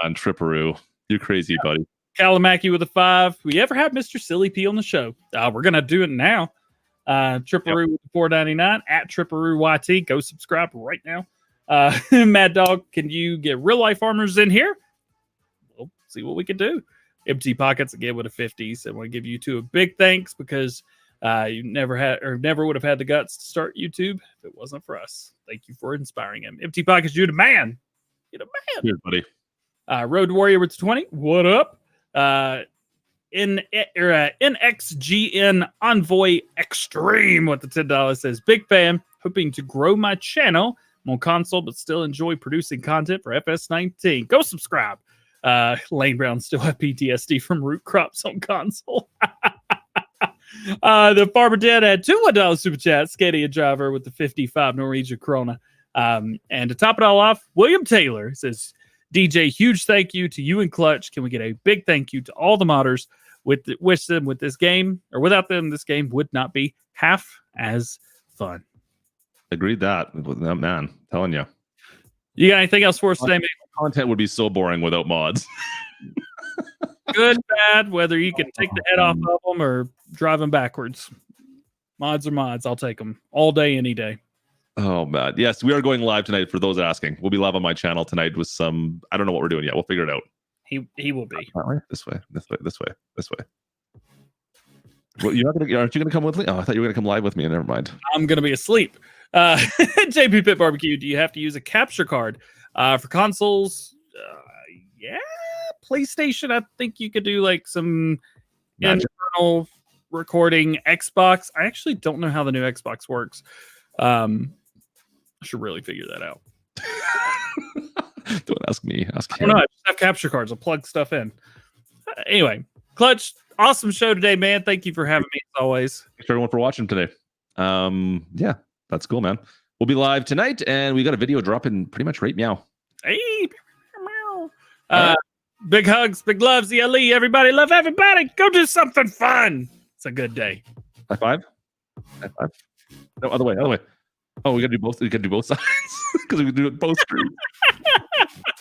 On Tripperoo. You're crazy, buddy. Kalamaki with a 5. We ever had Mr. Silly P on the show? We're going to do it now. Tripperoo with the 4.99 at Tripperoo YT. Go subscribe right now. Mad Dog, can you get real life farmers in here? We'll see what we can do. Empty Pockets again with a 50. So I want to give you two a big thanks, because you never would have had the guts to start YouTube if it wasn't for us. Thank you for inspiring him. Empty Pockets, you're the man. You're the man. Here, buddy. Road Warrior with 20. What up? NXGN Envoy Extreme with the $10 says, big fan, hoping to grow my channel. I'm on console, but still enjoy producing content for FS19. Go subscribe. Lane Brown still have PTSD from root crops on console. The Farmer Dad had two $1 super chats. Skadia Driver with the 55 Norwegian krona. And to top it all off, William Taylor says, DJ, huge thank you to you and Klutch. Can we get a big thank you to all the modders? Wish them with this game, or without them, this game would not be half as fun. Agreed that. Man, I'm telling you. You got anything else for us today, mate? Content would be so boring without mods. Good, bad, whether you can take the head off of them or drive them backwards. Mods are mods. I'll take them all day, any day. Oh, man. Yes, we are going live tonight for those asking. We'll be live on my channel tonight with some, I don't know what we're doing yet. We'll figure it out. He will be. This way. Well, aren't you gonna come with me? Oh, I thought you were gonna come live with me. Never mind. I'm gonna be asleep. JP Pit Barbecue. Do you have to use a capture card for consoles? Yeah, PlayStation. I think you could do like some internal recording. Xbox. I actually don't know how the new Xbox works. I should really figure that out. Don't ask me. Ask him. I don't know. I just have capture cards. I'll plug stuff in. Anyway, Klutch, awesome show today, man. Thank you for having me as always. Thanks everyone for watching today. Yeah, that's cool, man. We'll be live tonight, and we got a video dropping pretty much right meow. Hey, big hugs, big loves, ELE. Everybody love everybody. Go do something fun. It's a good day. High five. High five. No, other way. Other way. Oh, we gotta do both. We gotta do both sides because we can do it both screens.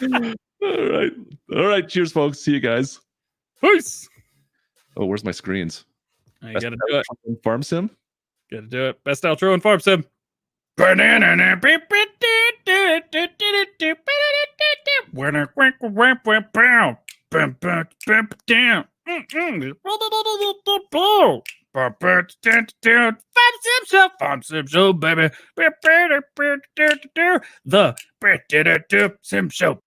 All right. All right. Cheers, folks. See you guys. Peace. Oh, where's my screens? You gotta do it. Farm sim. Gotta do it. Best outro in Farm Sim. Farm Sim Show, baby. The Sim Show.